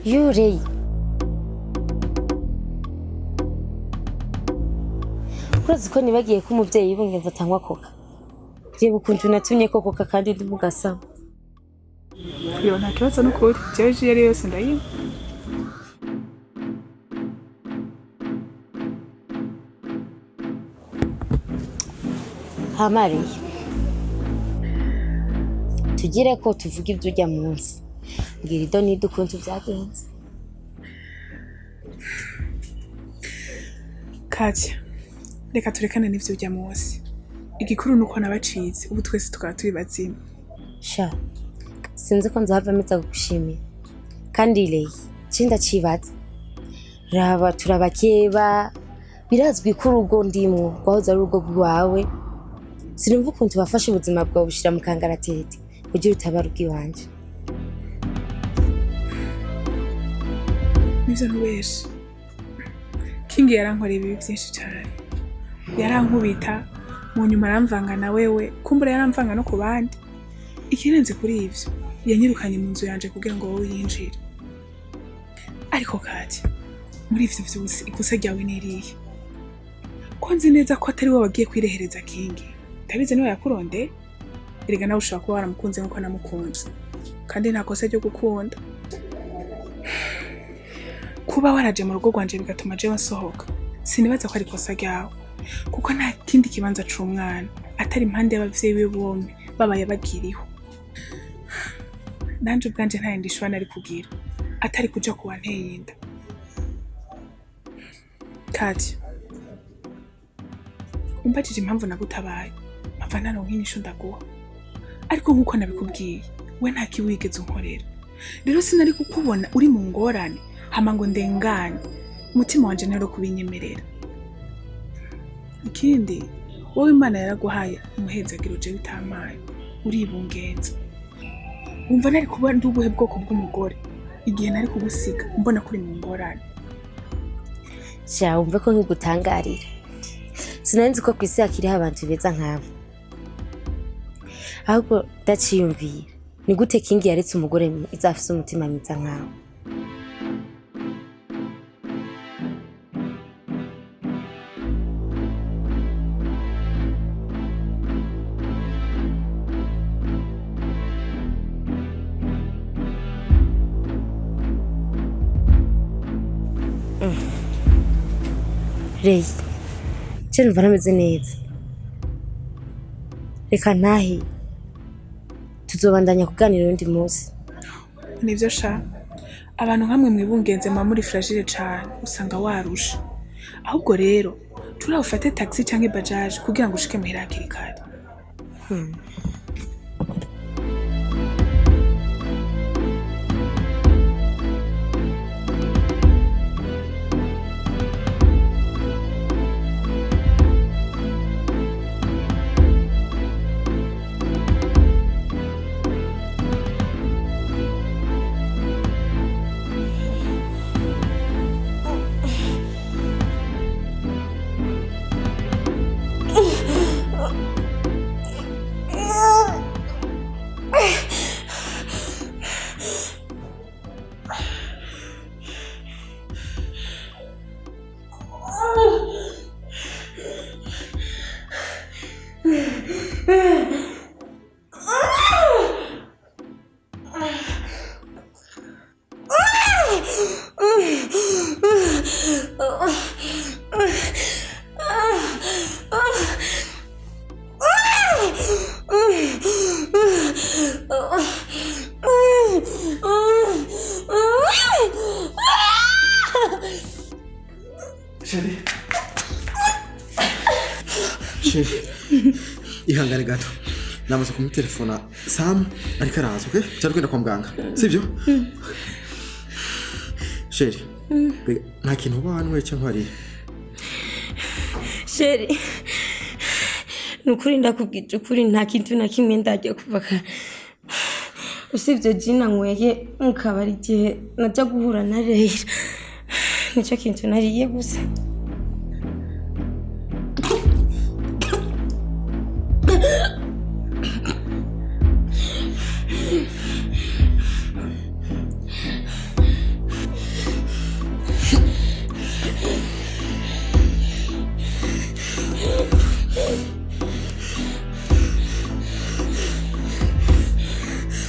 Yurey. Urazi ko nibagiye ko umuvyeyi bungenza atangwa koka. Je bukuntu natumye ko koka kandi ndi mugasama. Yo nta kibazo n'ukuri. Jeje yari yose ndayima. Hamari. Tugire ko tuvuga ibyo ujya munsi. mbwira ido n'ido ukuntu byagenze. Katya, reka turekane n'ivyo bya munsi. Igikuru nuko nabacize, ubu twese tukaba turi bazima. Sha, sinzi ko nzahava mpita gushimira. Kandi Leyi, cinda cibaza. Raba turabakeba, birazwi ko urugo ndimwo rwahoze ari urugo rwawe. Sinumva ukuntu bafashe ubuzima bwawe bushira mu kangaratete kugira utabara ubwiwanje. Nivyo ntubeshe. King yarankoreye ibibi byinshi cyane. Yarankubita, mu nyuma aramvanga na wewe, kumbura yaramvanga no ku bandi. Ikirenze kuri ivyo, yanyirukanye mu nzu yanje kugira ngo wowe yinjire. Ariko Katya, muri ivyo vyose ikosa ryawe niriye. Ko nzi neza ko atari wowe wagiye kwirehereza King. Tabize niwe yakuronde. Erega nawe ushaka kuba waramukunze nkuko namukunze. Kandi nta kosa ryo gukunda. Kuba waraje mu rugo rwanje bigatuma jewe nsohoka. Sinibaza ko ari kosa ryawe. Kuko nta kindi kibanza c'umwana atari impande y'abavyeyi be bombi babaye bagiriho. Nanje ubwanje nta yindi shwana ari kugira. Atari kuja kuba nteye inda. Katya, umbajije impamvu nagutabaye. Mpava naronka inyishu ndaguha. Ariko nkuko nabikubwiye, we nta kiwigeze unkorera. Rero sinari kukubona uri mu ngorane, hama ngo ndengane. Umutima wanje ntero kubinyemerera. Ikindi, wowe Imana yaraguhaye umuhezagiro je bitamaye. Uribungenza. Umva nari kuba ndi ubuhe bwoko bw'umugore igihe nari kugusiga mbona kuri mu ngorane. Sha, umve ko nkigutangarira. Sinanzi ko kwisi yakiriho abantu beza nkabo. Ahubwo ndaciyumviye. Ni gute King yaretse umugore izafise umutima mwiza nkawe? Leyi, je numva nameze neza. Reka ntahe. Tuzobandanya kuganira undi munsi. Nivyo sha. Abantu nkamwe mwibungenze mwa muri fragile cyane, usanga warusha. Ahubwo rero, turafate taxi canke bajaj kugira ngo ushike muhira hakiri kare. Ihangane gato. Namaze kumutelefona Sam ariko araza, okay? Cyari kwenda kwa muganga. Sivyo? Sheri. Nta kintu uba hano cyangwa ari. Sheri, nukuri ndakubwije ukuri nta kintu na kimwe ndagiye kuvaka. Usibye jina nkweye mukabari igihe najya guhura na Leyi. Nicyo kintu nariye gusa.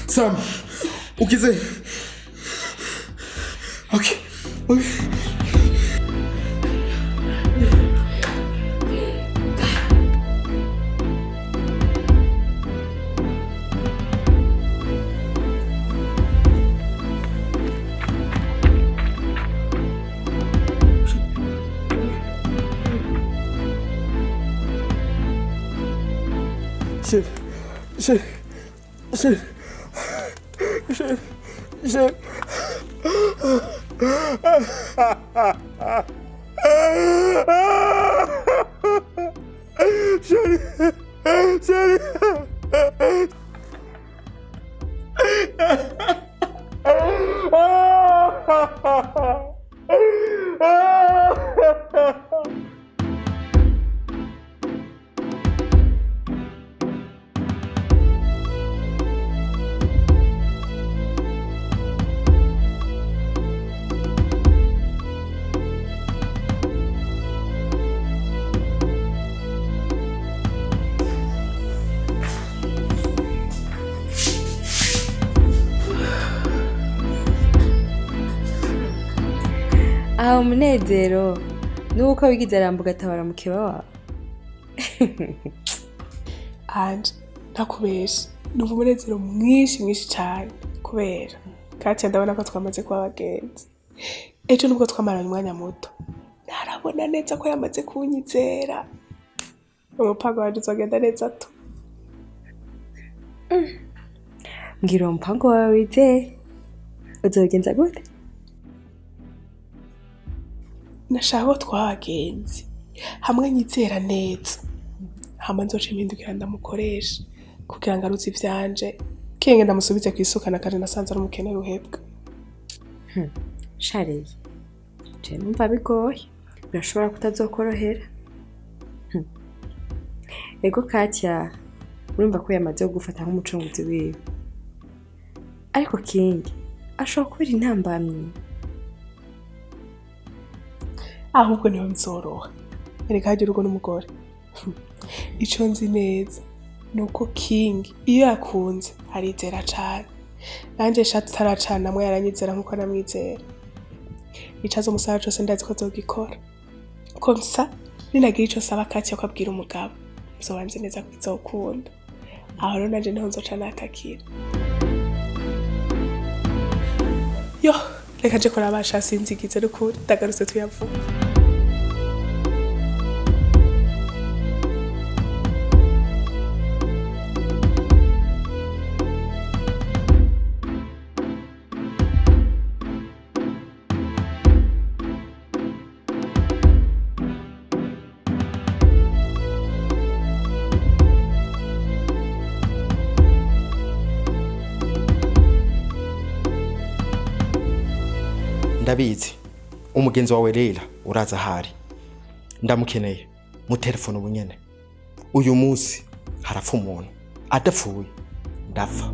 Sam, ukize. Okay. aho umunezero nuko wigize arambuga atabara mukeba wawe. anje ntakubesha numva umunezero mwinshi cyane kubera kandi ndabona ko twamaze kuba abagenzi. Ejo nubwo twamaranye umwanya muto ntarabona neza ko yamaze kunyizera. Umupango wawe uzogenda neza tu. Mbwira umupango wawe wizeye uzogenza gute? Nashaka ko twabagenzi hamwe nyizera neza hama nzoca impindukira ndamukoresha kugira ngo aruzi ivyanje kenge ndamusubize kwisukana kandi nasanze ari umukene ruhebwa. Shareye je numva bigoye birashobora kutazokorohera. Ego Katya urumva ko yamaze gufata nk'umucunguzi wiwe, ariko Kingi ashobora kubera intambamyi. Ahubwo niho nzoroha ereka hagira urugo n'umugore. Ico nzi neza nuko King iyo yakunze arizera cane, nanje shati taracana mwe yaranyizera nkuko namwizera. Icazo musaba cose ndazi ko zogikora komsa ninagira ico saba Katya ko abwira umugabo nzobanze neza kwizokunda. Aho rero nanje niho nzoca natakira. Yo reka je kora basha sinzigize rukuri ndagarutse tuyavuga. Ndabizi umugenzi wawe Leila uraza hari ndamukeneye mu telefone ubunyene. Uyu munsi harapfa umuntu adapfuye ndapfa.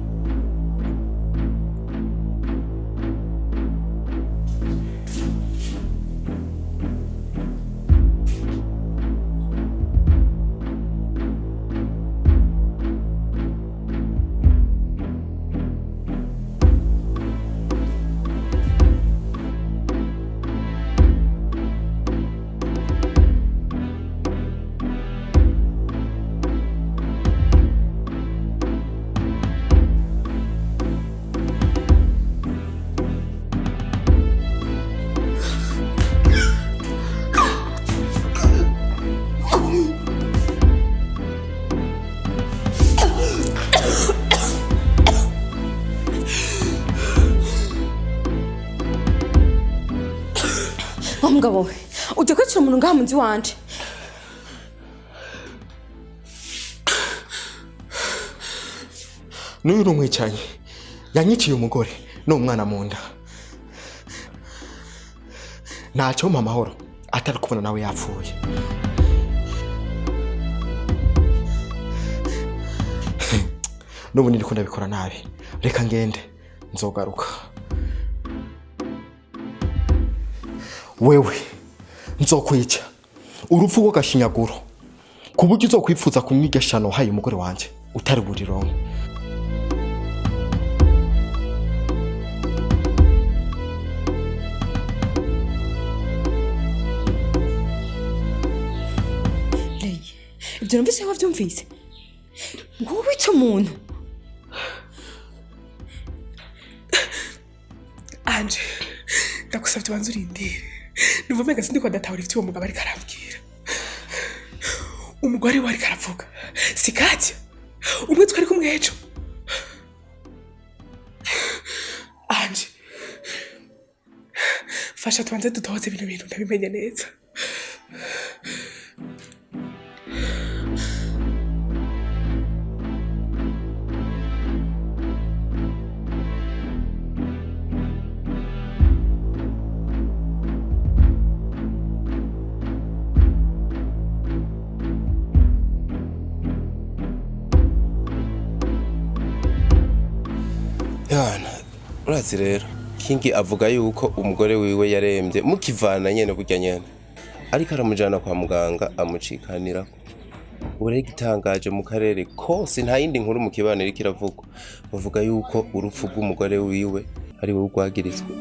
Mugabo we ujya kwicira umuntu ngaha munzi wanje. N'uyu rumwicanye yanyiciye umugore n'umwana mu nda. Ntacyo mpa amahoro atari kubona nawe yapfuye. N'ubu niriko ndabikora nabi, reka ngende nzogaruka. Wewe nzokwica urupfu rw'agashinyaguro ku buryo uzokwipfuza kumwigeshano haye umugore wanje utari burironke. Ibyo numvise wavyumvise ngo wica umuntu. Anje ndagusavye banze urindire numva mega sindiko ndatahura ivyo uwo mugabo ariko arambwira. Umugore we ariko aravuga si Katya umwe twari kumwe ejo. Anje, fasha tubanze dutohoze bino bintu ndabimenye neza. Yana, urazi rero Kingi avuga yuko umugore wiwe yarembye mukivana nyene burya nyene, ariko aramujana kwa muganga amucikanirako. Ubu rero igitangaje mu karere kose nta yindi nkuru mu kibaniro kiravuga, bavuga yuko urupfu rw'umugore wiwe ari we rwagirizwe.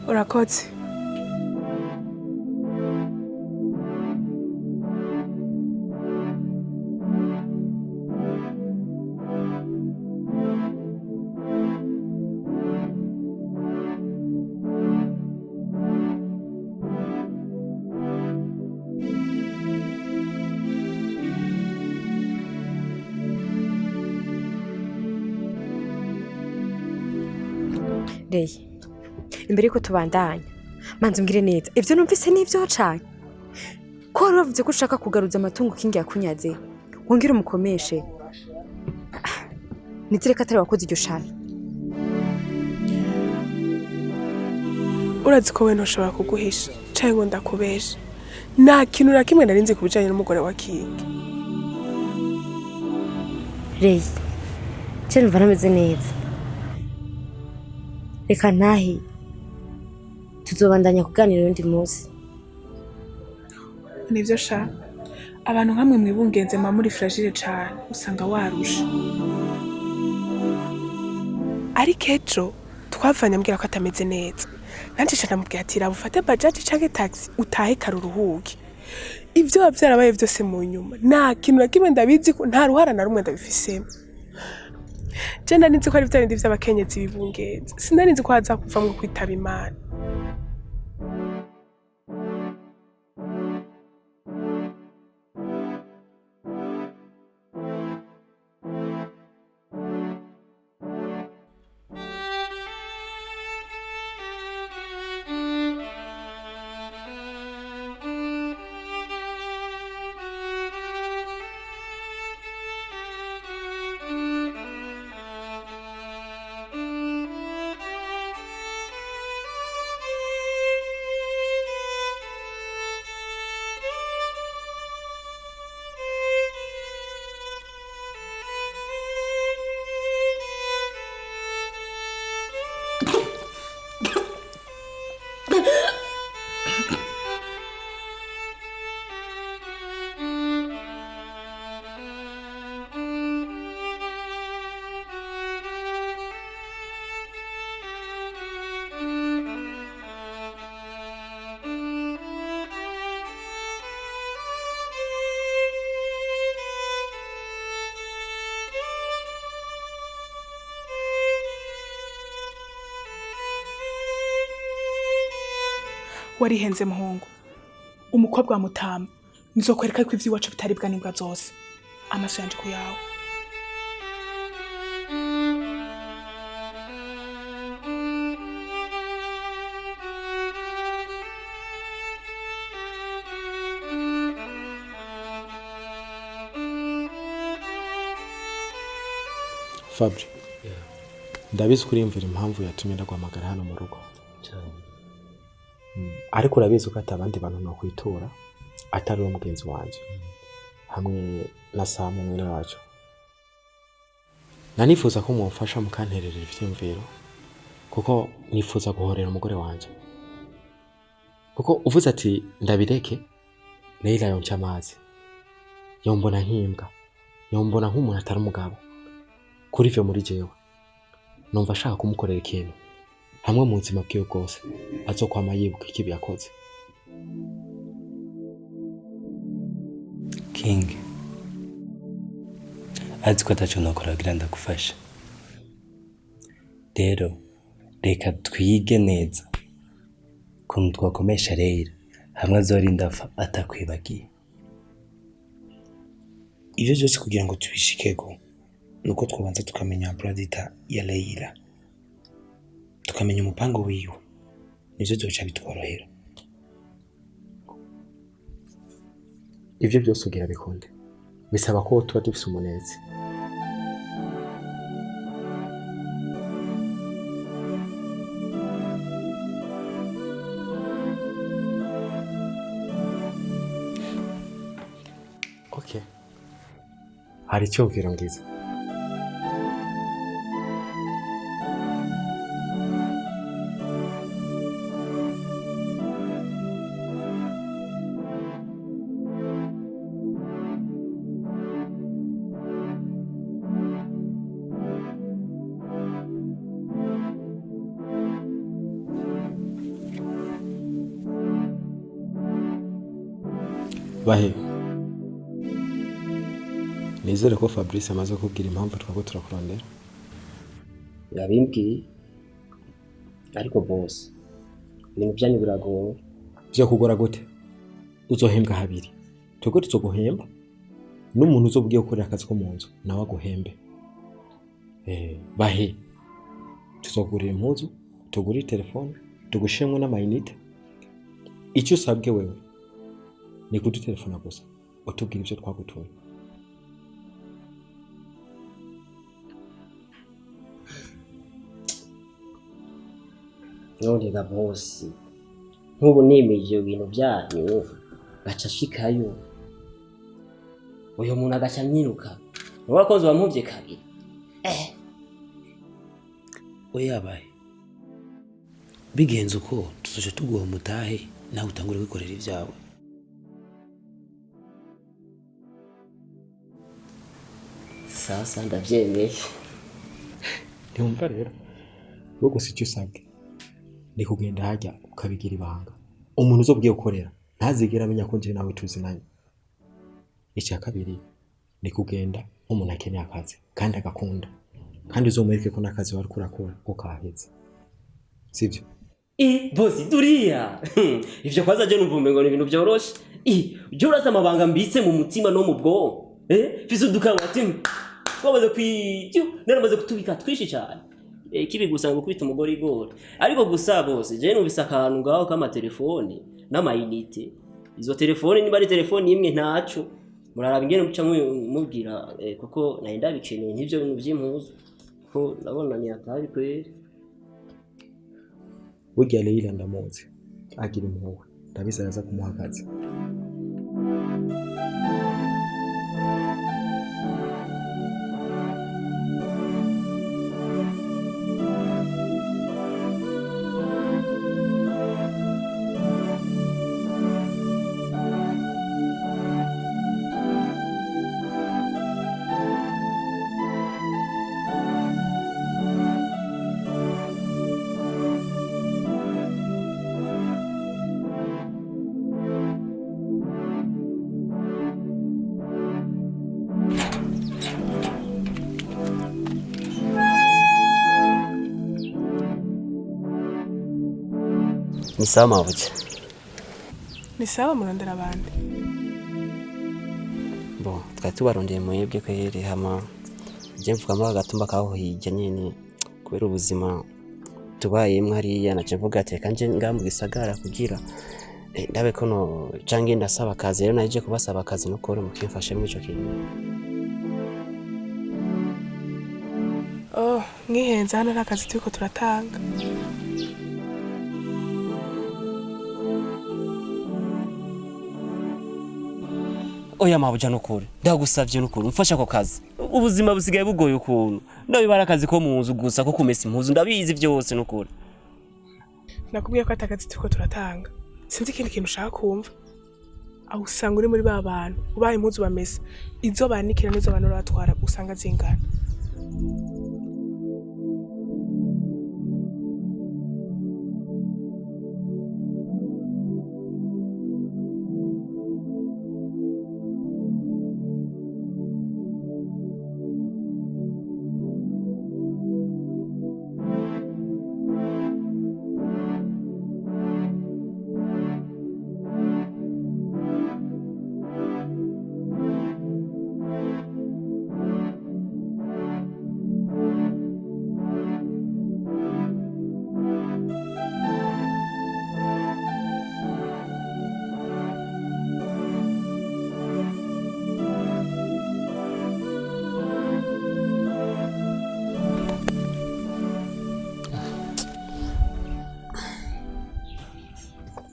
Urakoze. Reye, imbere yuko tubandanya manzi umbwire neza ivyo numvise n'ivyo wacanye ko wari wavuze ko ushaka kugaruza amatungo Kingi yakunyaze wongere umukomeshe. Nizere ko atari wakoze iryo shano. Urazi ko we ntushobora kuguhisha canke ngo ndakubeshe. Nta kintu na kimwe narinzi ku bijanye n'umugore wa Kingi. Reye, cyane mva nameze neza. Reka ntahi tuzobandanya kuganira undi munsi. Nivyo sha, abantu nkamwe mwibungenze mwa muri fragile cane usanga warusha. Ariko ejo twavanye ambwira ko atameze neza, nanje nca ndamubwira ati raba ufate bajaji canke taxi utahe kare uruhuke. Ivyo byarabaye vyose mu nyuma, nta kintu na kimwe ndabizi ko nta ruhara na rumwe ndabifisemo. Je ndarinzi ko ari bya bindi vy'abakenyezi bibungenze, sinarinzi ko haza kuvamwo kwitaba Imana. Warihenze muhungu, umukobwa wa Mutamba nizokwereka ko ivy'iwacu bitari bwa n'imbwa zose. Amaso yanje ku yawe. Fabri, ndabizi kuri imvira impamvu yatumye ndaguhamagara hano mu rugo. Ariko urabizi ko atabandi bantu no kwitura atari umugenzi wanje hamwe na Samu mwene wacu. Nanifuza ko mumfasha mukanterera ivyimviro kuko nifuza guhorera umugore wanje. Kuko uvuze ati ndabireke Leila yonca amazi. Yombona nkimbwa. Yombona nk'umuntu atari umugabo. Kuri vyo muri jewe numva ashaka kumukorera ikintu hamwe mu buzima bwiwe bwose azokwama yibuka ikibi yakoze. King azi ko ataco nokora kugira ndagufasha. Rero reka twige neza kuntu twakomesha rero hamwe azorinda atakwibagiye. Ivyo byose kugira ngo tubishikego nuko twabanza tukamenya Bradita ya Leila, tukamenya umupango wiwe, nivyo byoca bitworohera. Ivyo byose ugira bikunde bisaba ko tuba dufise umunezi. Okay, hari icyo ubwira ngiza. Bahe, nizere ko Fabrice amaze kubwira impamvu twako turakurondera. Yabimbwiye ariko boss ibintu byanyu biragoye. Vyo kugora gute? Uzohembwa habiri. Twebwe tuzoguhemba n'umuntu uzobwiye gukorera akazi ko mu nzu nawe aguhembe. Bahe, tuzogurira impuzu, tugurira telefone, tugushemwe n'amayinite. Icyo usabwe wewe ni kudutelefona gusa utubwira ivyo twagutumye. None ga boss nkubu nemeje ibintu byanyu gaca shikayo uyo muntu agaca myiruka wakoze wamuvye kabiri. Oya bahe, bigenze uko tuzoje tuguha mutahe nawe utangure kwikorera ivyawe. Sasa ndavyemeye. Ntiwumva rero wowe gusa icyo usabwe ni kugenda hajya ukabigira ibanga. Umuntu uzobwiye gukorera ntazigera amenya ko nje nawe tuzinanye. Icya kabiri ni kugenda umuntu akeneye akazi kandi agakunda, kandi uzomwereke ko nakazi wari kurakora ko kaheze, sivyo? Bosi duriya ivyo kwaza je numva umengo ni ibintu byoroshe. Ujye uraza amabanga mbitse mu mutima no mu bwonko. Fiso dukanga ati twabaze kw'icyo naramaze kutubika twishi cyane. Kibi gusanga kwita umugore igore. Ariko gusa bose je numvise akantu ngaho kama telefone n'amayinite. Izo telefone niba ari telefone imwe ntaco muraraba ingene muca mubwira kuko nahinda bikeneye nk'ivyo bintu by'impuzu ko nabona ni atari kwere. Burya Leila ndamuzi agira impuhwe ndabiza yaza kumuha akazi. Ni sawa mabuja. Ni sawa murondera abandi. Bo twari tubarondeye mwebwe kwere hama je mvuga agatumba kaho hirya nyene kubera ubuzima tubayemwe hariya naje mvuga ati kanje ngamu gisagara kugira ndabe kono cange ndasaba akazi rero naje kubasaba akazi no kora mukimfashe mu ico kintu. Mwihenze hano nta kazi turiko turatanga. Oya mabuja nukuri ndagusavye nukuri mfasha ko kazi ubuzima busigaye bugoye ukuntu ndabibara akazi ko mu nzu gusa ko kumesa impuzu ndabizi byose nukuri. Nakubwiye ko atakazi turiko turatanga, sinzi ikindi kintu ushaka kumva. Aho usanga uri muri ba bantu ubaye impuzu bamesa izo banikira nizo abantu batwara usanga zingana.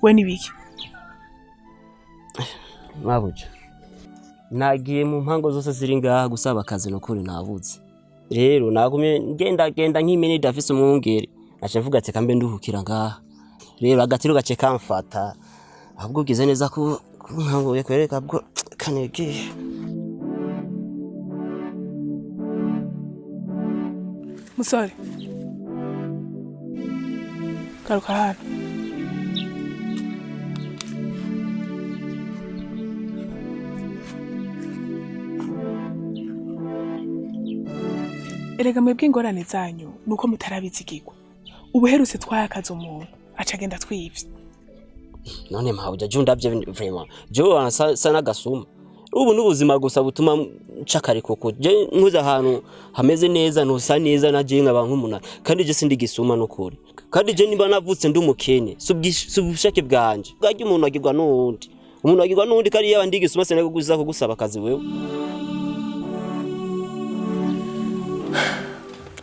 we nibiki mabuja nagiye mu mpango zose ziri ngaha gusaba akazi nokuri nabuze rero nagumye ngenda nk'imene dafise umwungere acha mvuga ati kambe nduhukira ngaha rero agatiro gace kamfata ahubwo gize neza ko nkango yakwereka bwo kanege musore garuka hano erega mwebwe ingorane zanyu nuko mutarabizigirwa ubuherutse twayakaza umuntu aca agenda twivye none mpawuja ndavye vraiment jo sana gasuma ubu n'ubuzima gusa butuma cakari koko je nkuza ahantu hameze neza nusa neza naje nk'abantu umunani kandi je sindi gisuma nokuri kandi je niba navutse ndumukene subushake bwanje bwaje umuntu agirwa n'undi kandi yaba ndi gisuma sene kuguza ko gusaba akazi wewe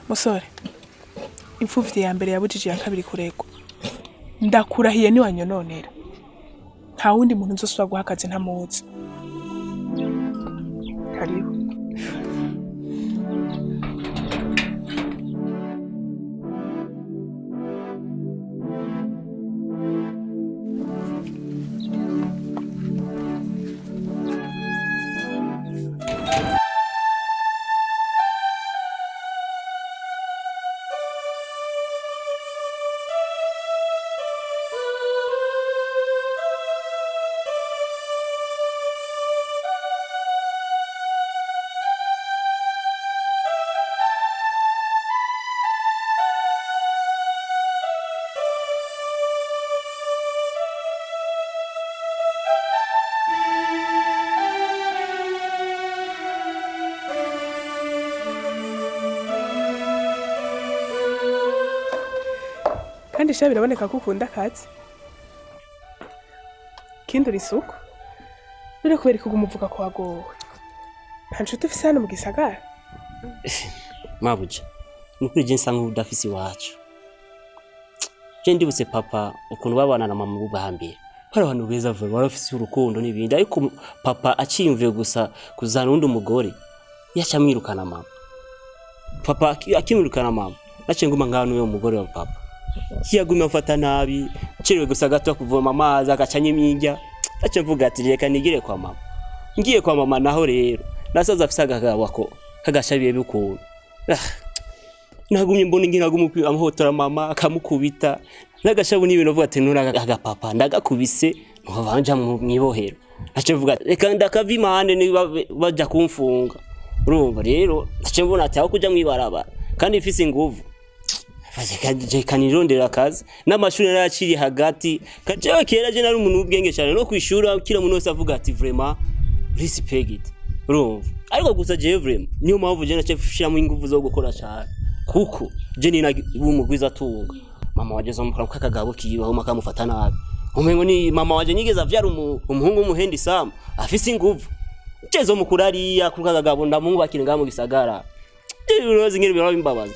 musore imfuvyi ya mbere yabujije ya kabiri kurego ndakurahiye ni wanyononera nta wundi muntu nzosubira guha akazi ntamuzi karibu kandi sha biraboneka ko ukunda akazi kindi uri isuku none kubera ko umuvuga ko wagowe nta nshuti ufise hano mu gisagara mabuja nukuri je nsa nk'udafise iwacu je ndibutse papa ukuntu babana na mama bubahambira hari abantu beza vuba barafise urukundo n'ibindi ariko papa acimvuye gusa kuzana undi umugore yacamwirukana mama papa akimwirukana mama nace nguma nk'ahantu yo umugore wa papa yagumye afata nabi ciriwe gusa gato kuvoma amazi agacanye imyinjya ace mvuga ati reka nigire kwa mama ngiye kwa mama naho rero nasaza afise agagabo ko kagashabiye bikuntu nagumye mbona nginagumu amuhotora mama akamukubita nagashabu n'ibintu vuga ati nura agapapa ndagakubise nkabanja mu mwibohero ace mvuga reka ndakava imande ni baja kumfunga urumva rero ace mbona ati aho kuja mwibarabara kandi ifise inguvu Faje kanirondera akazi n'amashuri naraciri hagati kajewe kera je nari umuntu ubwenge cyane no kwishura kira umuntu wese avuga ati vraiment respect urumva ariko gusa je vraiment niyo mpamvu je nace fushira mu inguvu zo gukora cyane kuko je ni umugwiza tunga mama wageze mu kakagabo kibaho makamufata nabi umengo ni mama waje nigeza avyara umuhungu umuhendi Sam afise inguvu jezo mukurariya ku kakagabo ndamubakira ngamo gisagara je birozi ngire biro bimbabaza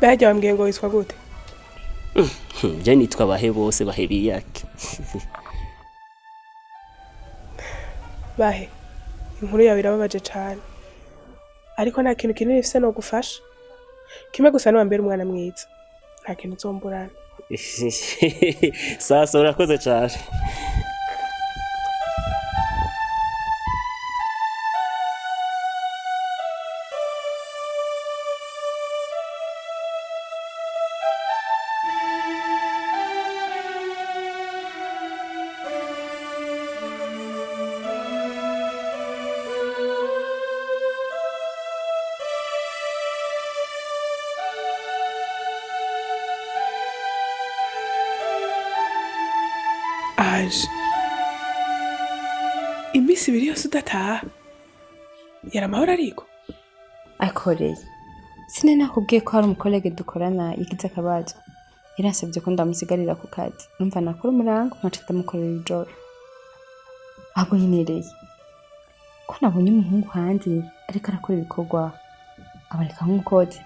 Bajya bambwiye ngo witwa gute? Je nitwa bahe bose bahebi yake. Bahe. Inkuru yawe irababaje cyane. Ariko nta kintu kinini ifise no gufasha. Kimwe gusa no ambera umwana mwiza. Nta kintu uzomburana. Sasa urakoze cyane. Imisi ibiri yose udataha yari amahoro ariko akoreye sine nakubwiye ko hari umukolege dukorana yigize akabazo iransabye ko ndamusigarira ku kazi numva nakora umurango nkaca ndamukorera ijoro ahubwo nyinereye ko nabonye umuhungu hanze ariko arakora ibikorwa abareka nk'umukozi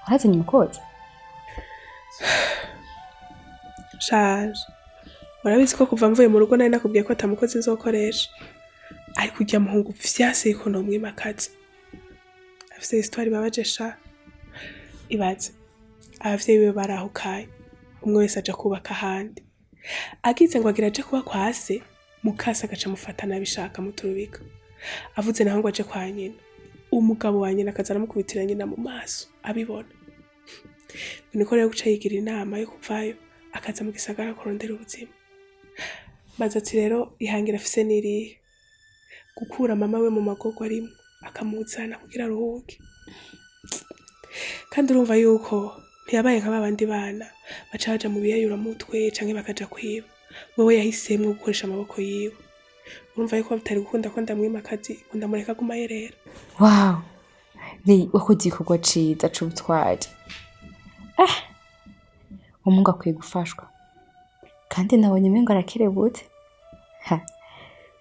warazanye umukozi shaje urabizi ko kuva mvuye mu rugo nari nakubwiye ko atamukozi nzokoresha ariko ujya muhungu vyase ko no mwimakazi afise histoire babaje sha ibaze abavyeyi be barahukaye umwe wese aja kubaka ahandi agize ngo agira aje kuba kwase mukasa agaca mufata nabishaka muturubika avuze naho ngo aje kwa nyina umugabo wa nyina akaza aramukubitira nyina mu maso abibona niko rero guca yigira inama yo kuvayo akaza mu gisagara kurondera ubuzima maze ati rero ihangira afise niri gukura mama we mu magorwa arimo akamuzana kugira aruhuke kandi urumva yuko ntiyabaye nka babandi bana baca baja mu biyayura mutwe canke bakaja kwiba wowe yahisemwo gukoresha amaboko yiwe urumva yuko bitari gukunda ko ndamwimakazi ngo ndamureka guma yerera wow ni wakoze igikorwa ciza c'ubutwari umungu akwiye gufashwa kandi nabonye umengo arakerebutse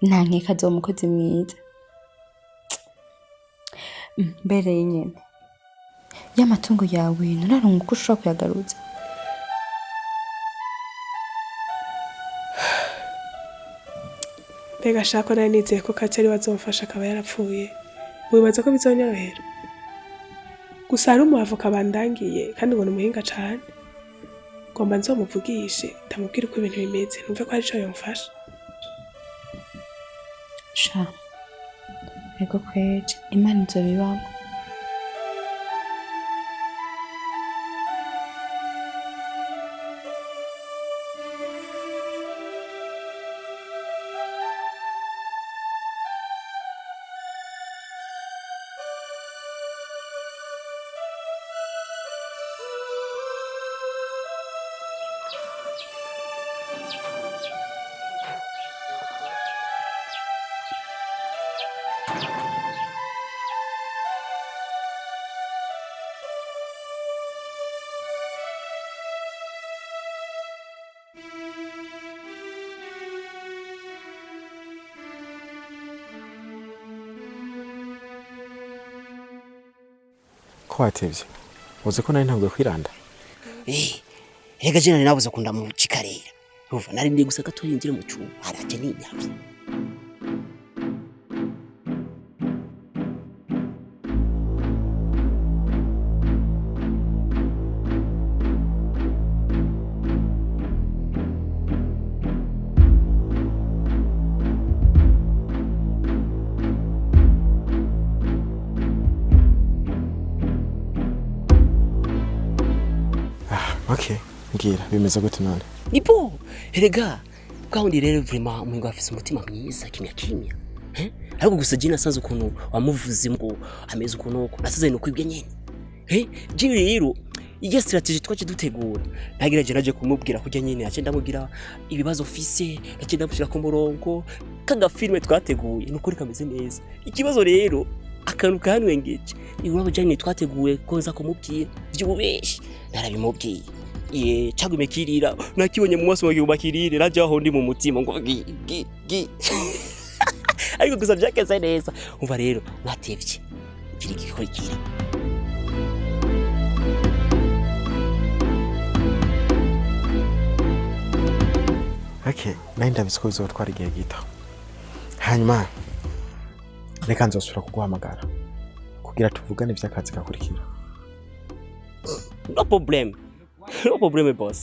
nta nkeka azoba umukozi mwiza mbere nyene y'amatungo yawe nuraronka uko ushobora kuyagaruza mbega shako nari nizeye ko Kati ari bazomfasha akaba yarapfuye wibaza ko bizonyorohera gusa hari umuavoka bandangiye kandi ngo ni umuhinga cane ngomba nzomuvugishe ndamubwire uko ibintu bimeze numve ko hari ico yomfasha sha ego kweje imana izobibamo ko watevye uzi ko nari ntabwo kwiranda rega jina nabuze kunda mu cikarera uva nari ndi gusa gato yinjire mu cyumba haraje n'inyavye okay ngira bimeze gute none nipo rega kandi rero vraiment umuntu afise umutima mwiza kimya ariko gusa jina sanze ukuntu wamuvuze ngo ameze ukuntu nasize no kwibwe nyene jina rero iyo strategy twaje dutegura nagiraje naje kumubwira kujya nyene ace ndamubwira ibibazo ofise ace ndamushira ku murongo kaga filme twateguye nuko kameze neza ikibazo rero akantu kanwe ngeje iwabo jani twateguye konza kumubwira by'ububeshi narabimubwiye cyagwe mekirira nakibonye mu maso wagiye bakirire raje aho ndi mu mutima ngo gi ariko gusa byakeze neza umva rero natevye kiri gikorikira okay naenda bisikozo twari gihe gito hanyuma reka nzosura kuguhamagara kugira tuvugane vy'akazi gakurikira no problem boss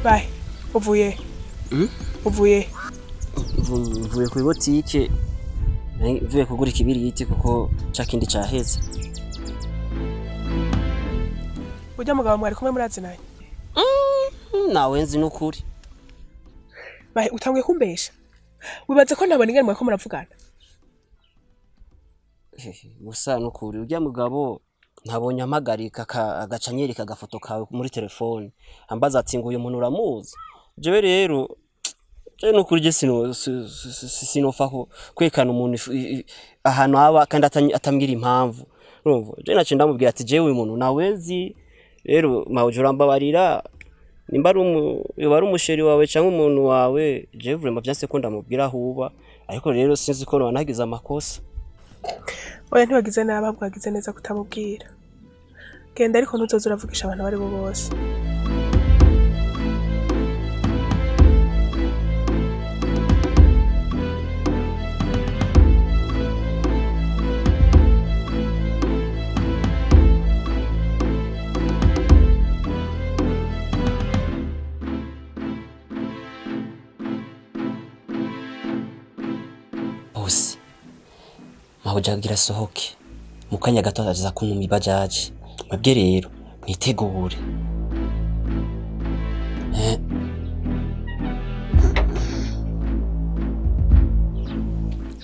bye uvuye uvuye ku botike mvuye kugura ikibiriti kuko cakindi caheze ujya mugabo mwari kumwe murazinanye nawe nzi n'ukuri bahe utanguye kumbesha wibaze ko nabona ingene mwari ko muravugana gusa n'ukuri ujya mugabo ntabonye amagarika agaca nyereka agafoto kawe muri telefone ambaza ati ngo uyu muntu uramuzi jewe rero je n'ukuri je sinofa kwekana umuntu ahantu aba kandi atambwira impamvu urumva je nace ndamubwira ati jewe uyu muntu nawe nzi rero mawujura mbabarira nimba ari umusheri wawe cyangwa umuntu wawe je vraiment vyanse ko ndamubwira huba ariko rero sinzi ko wanagize amakosa. Oya ntiwagize nabi ahubwo wagize neza kutamubwira. Genda ariko ntuzoza uravugisha abantu bari bo bose. Bosi mabujagira sohoke mukanya gato azaza kunyuma ibajaji mwebwe rero mwitegure.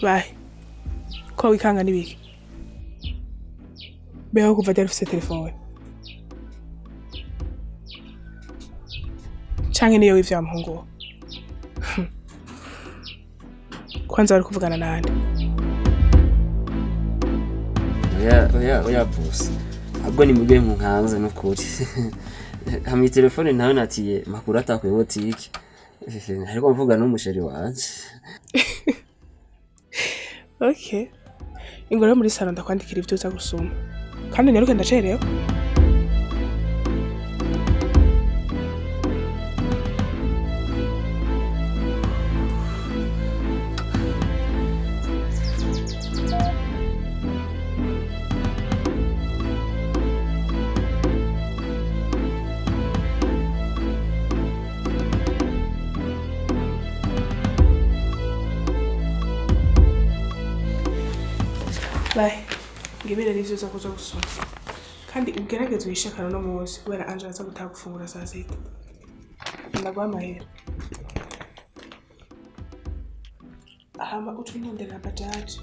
Bye. Ko wikanga nibiki? Beho kuva dero ufise telefone. Canke niyo wivya mpungu. Kwanza wari kuvugana nande? Oya bosi. Abwo ni mugwe nkanze nukuri. Hamwe telefone nawe natiye makuru atakwe botike. Ariko mvuga n'umusheri wanje. Okay. Ingoro muri salo ndakwandikira ivyo uza gusoma. Kandi nyaruke ndacerewe. Bye. Ngibire rivyo uza kuja gusoma. Kandi ugerageze uyishakana no munsi kubera Angela aza gutagufungura saa sita. Ndaguha amahera. Hama utunondera bajaji.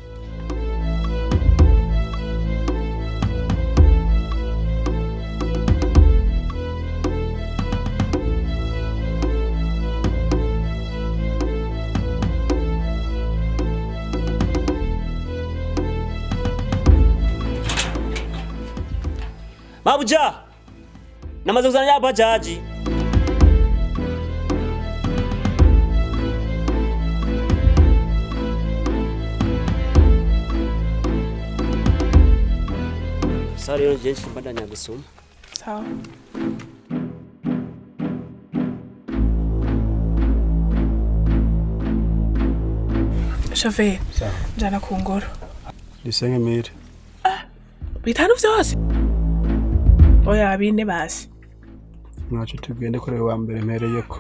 Mabuja namaze kuzana ya bajaji. Sorry rero je mbandanya gusoma. Sawa. Chauffeur. Sawa. Jana ku ngoro. Dusenge mire. Bitanu vyose. Oya bine basi. Mwacu tugende kuri wa mbere mpereyeko.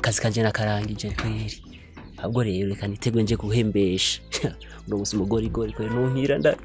Kazi kanje nakarangije kweri. Ahubwo rero reka nitegwe nje guhembesha. Uno musi mugori gori kweri nunkira nda.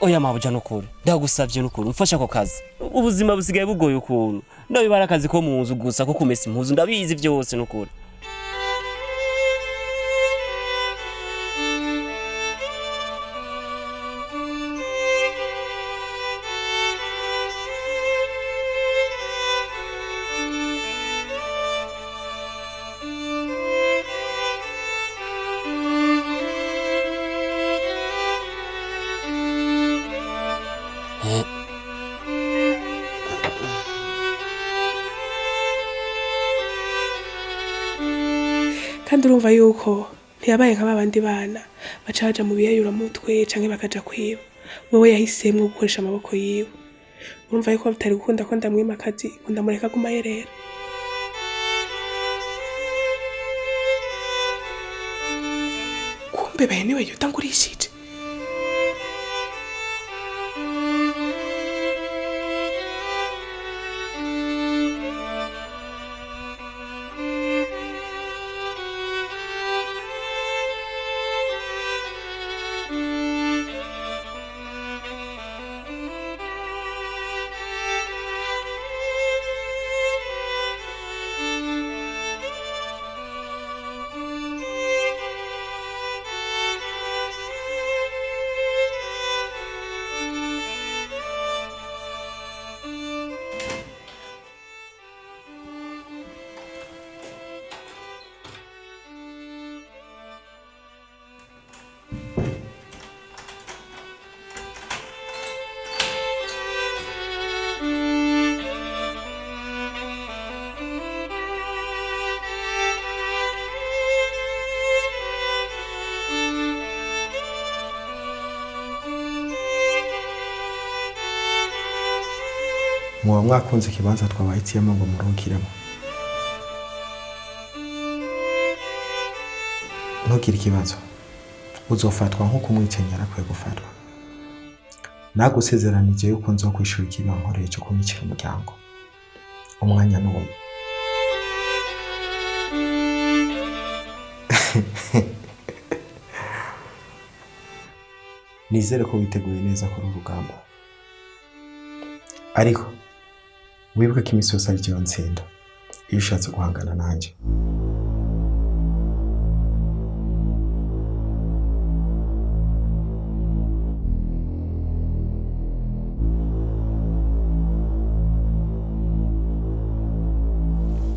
oya mabuja nukuri ndagusavye nukuri mfasha ko kazi ubuzima busigaye bugoye ukuntu ndabibara akazi ko mu nzu gusa ko kumesa impuzu ndabizi vyose nukuri kandi urumva yuko ntiyabaye nka babandi bana baca baja mu biyayuramutwe canke bakaja kwiba. Wewe yahisemwo gukoresha amaboko yiwe. Urumva yuko bitari gukunda ko ndamwima akazi ngo ndamureka guma yerera. Kumbe bene we yutangurishije. muba mwakunze ikibanza twabahitiyemo ngo muruhukiremo. Ntugire ikibazo, uzofatwa nk'uko umwicanyi yarakwiye gufatwa. Nagusezeranije yuko nzokwishura ikibankoreye cyo kumwicira umuryango. Umwanya n'uwo. Nizere ko witeguye neza kuri urugamba. Ariko wibuke ko imisozi ari cyo ntsinda iyo ushatse guhangana nanjye.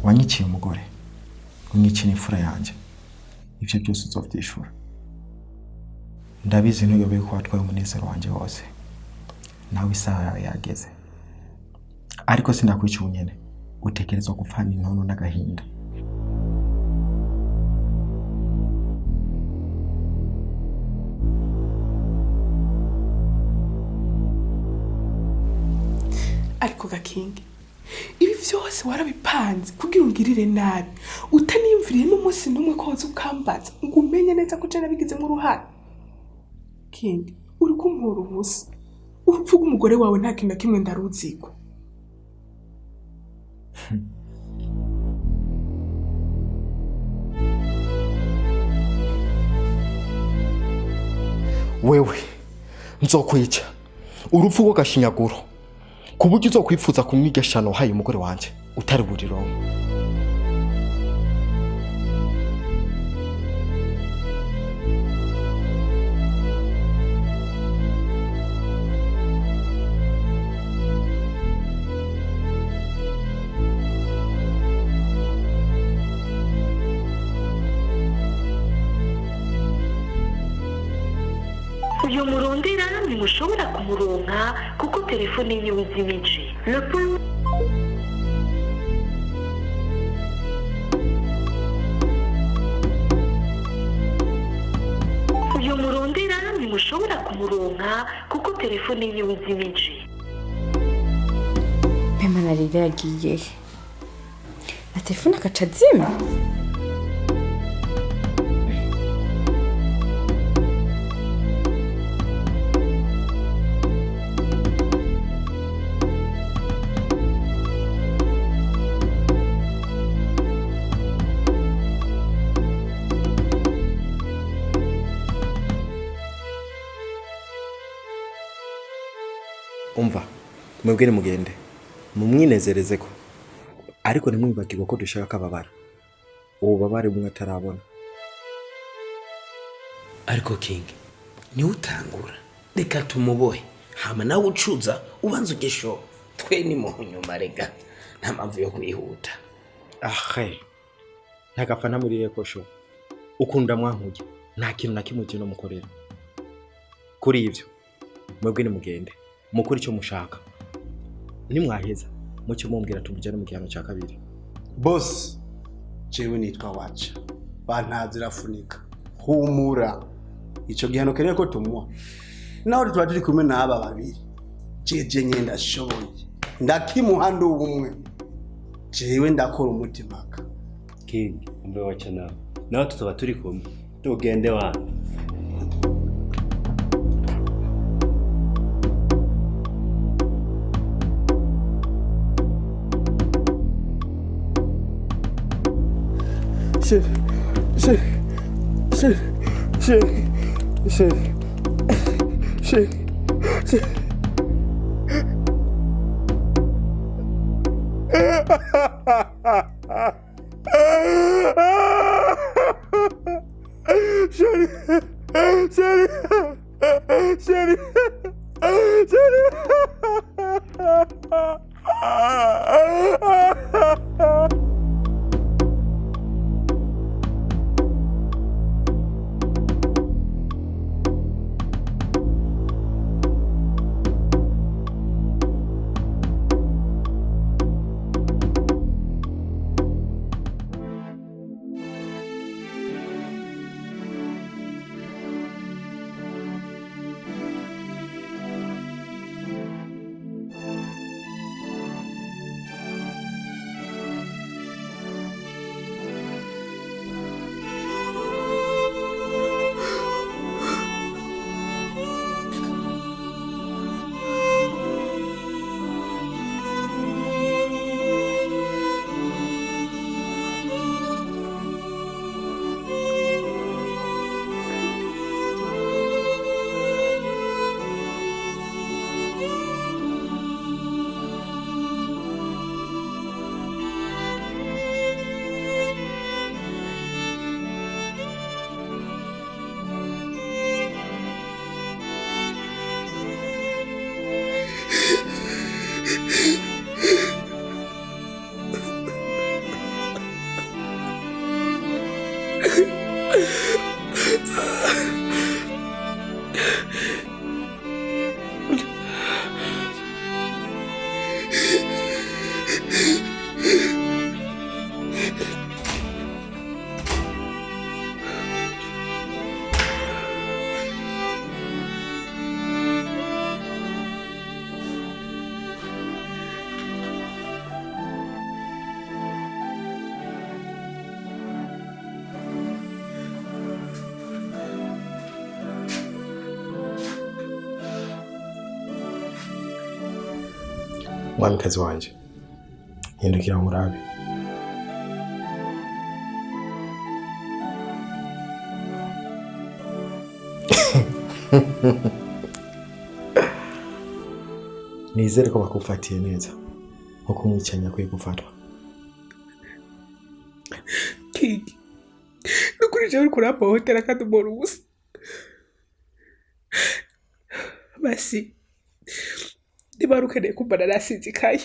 Wanyiciye umugore, unyiciye imfura yanjye. Ibyo byose uzovyishura. Ndabizi ntuyobeye ko watwaye umunezero wanjye wose. Nawe isaha yawe yageze. Ariko sinakwica ubunyene, utekerezwa gupfana intono n'agahinda. Ariko Gakingi, ibi vyose warabipanze kugira ungirire nabi, utaniyumviriye n'umunsi n'umwe ko woza ukambaza ngo umenye neza ko je nabigizemo uruhare. Kingi, uri kumpora ubusa. Urupfu rw'umugore wawe nta kintu na kimwe ndaruziko. Wewe nzokwica urupfu rw'agashinyaguro ku buryo uzokwifuza kumwigeshano haye umugore wanje utari burirongo. uyu murondera ntimushobora kumuronka kuko telefone yiwe izimije. uyu murondera ntimushobora kumuronka kuko telefone yiwe izimije. Mema narire yagiye na telefone akaca azima. mwebwe mugende mumwinezereze ko, ariko ntimwibagirwe ko dushaka kababara ububabare bumwe atarabona. Ariko King niwe utangura, reka tumubohe hama nawe ucuza ubanza ugesho twe ni mu nyuma rega nta mpamvu yo kwihuta. Ahe ntagapfa namuriye ko sho ukunda mwankuye nta kintu na kimwe kino mukorera. Kuri ivyo mwebwe mugende mukuri icyo mushaka, nimwaheza mucyo mumbwira tumujyane mu gihano cya kabiri. Boss jewe nitwa wacha bantazira funika humura ico gihano keneye ko tumuha naho tuba turi kumwe n'aba babiri. Jeje nyenda ndashoboye ndakimuha ndubumwe jewe ndakora umutimaka. King umbe wacha nawe tutaba turi kumwe tugende wana. Mwamikazi wanje hindukira murabe. Nizere ko bakufatiye neza nkuko umwicanya kwiye gufatwa. King nukuri jewe kurapa hotela kandi umuntu ubusa basi niba ukeneye kumva narasinzikaye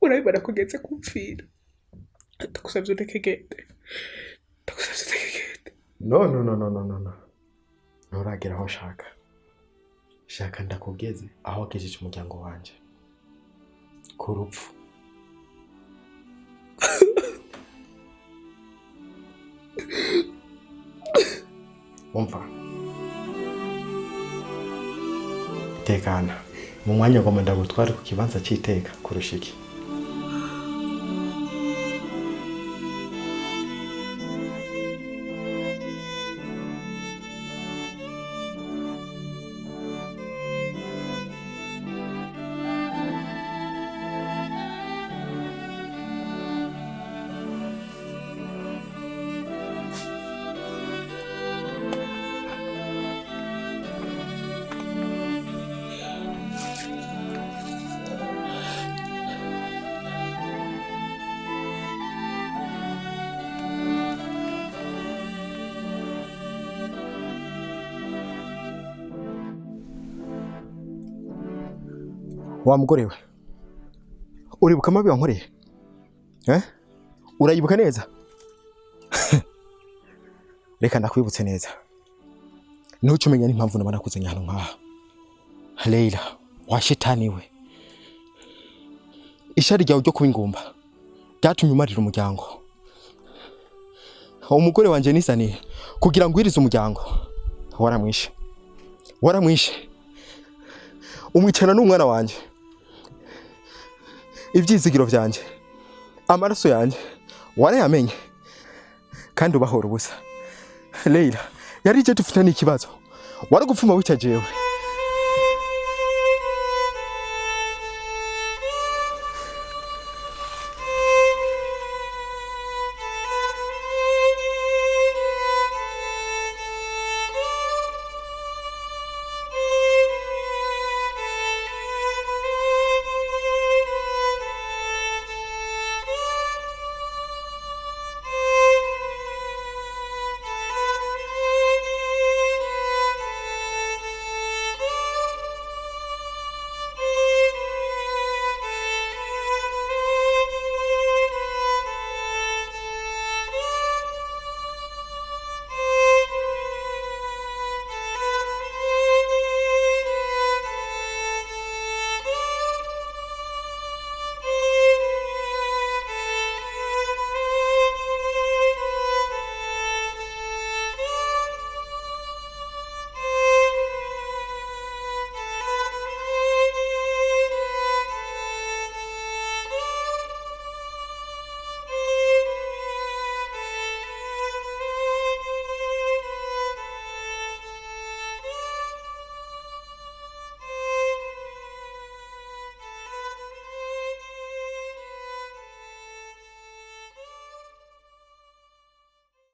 urabibona ko ugeze kumfira. Ndagusabye ureke gende. No. Nturagera aho shaka. Shaka ndakugeze aho wagejeje umuryango wanje ku rupfu. Umva tekana mu mwanya ngoma ndagutwara ku kibanza cy'iteka kurushiki. wa mugore we uribuka amabi wankoreye urayibuka neza reka ndakwibutse neza ntuce umenya n'impamvu nabana kuzanya hano nkaha Leila wa shetani we ishari ryawe ryo kuba ingumba ryatumye umarira umuryango umugore wanje nisaniye kugira ngo wirize umuryango waramwishe umwicana n'umwana wanje ibyizigiro byanje amaraso yanjye warayamenye kandi ubahora ubusa Leila yari je dufite n'ikibazo waragupfuma wicajewe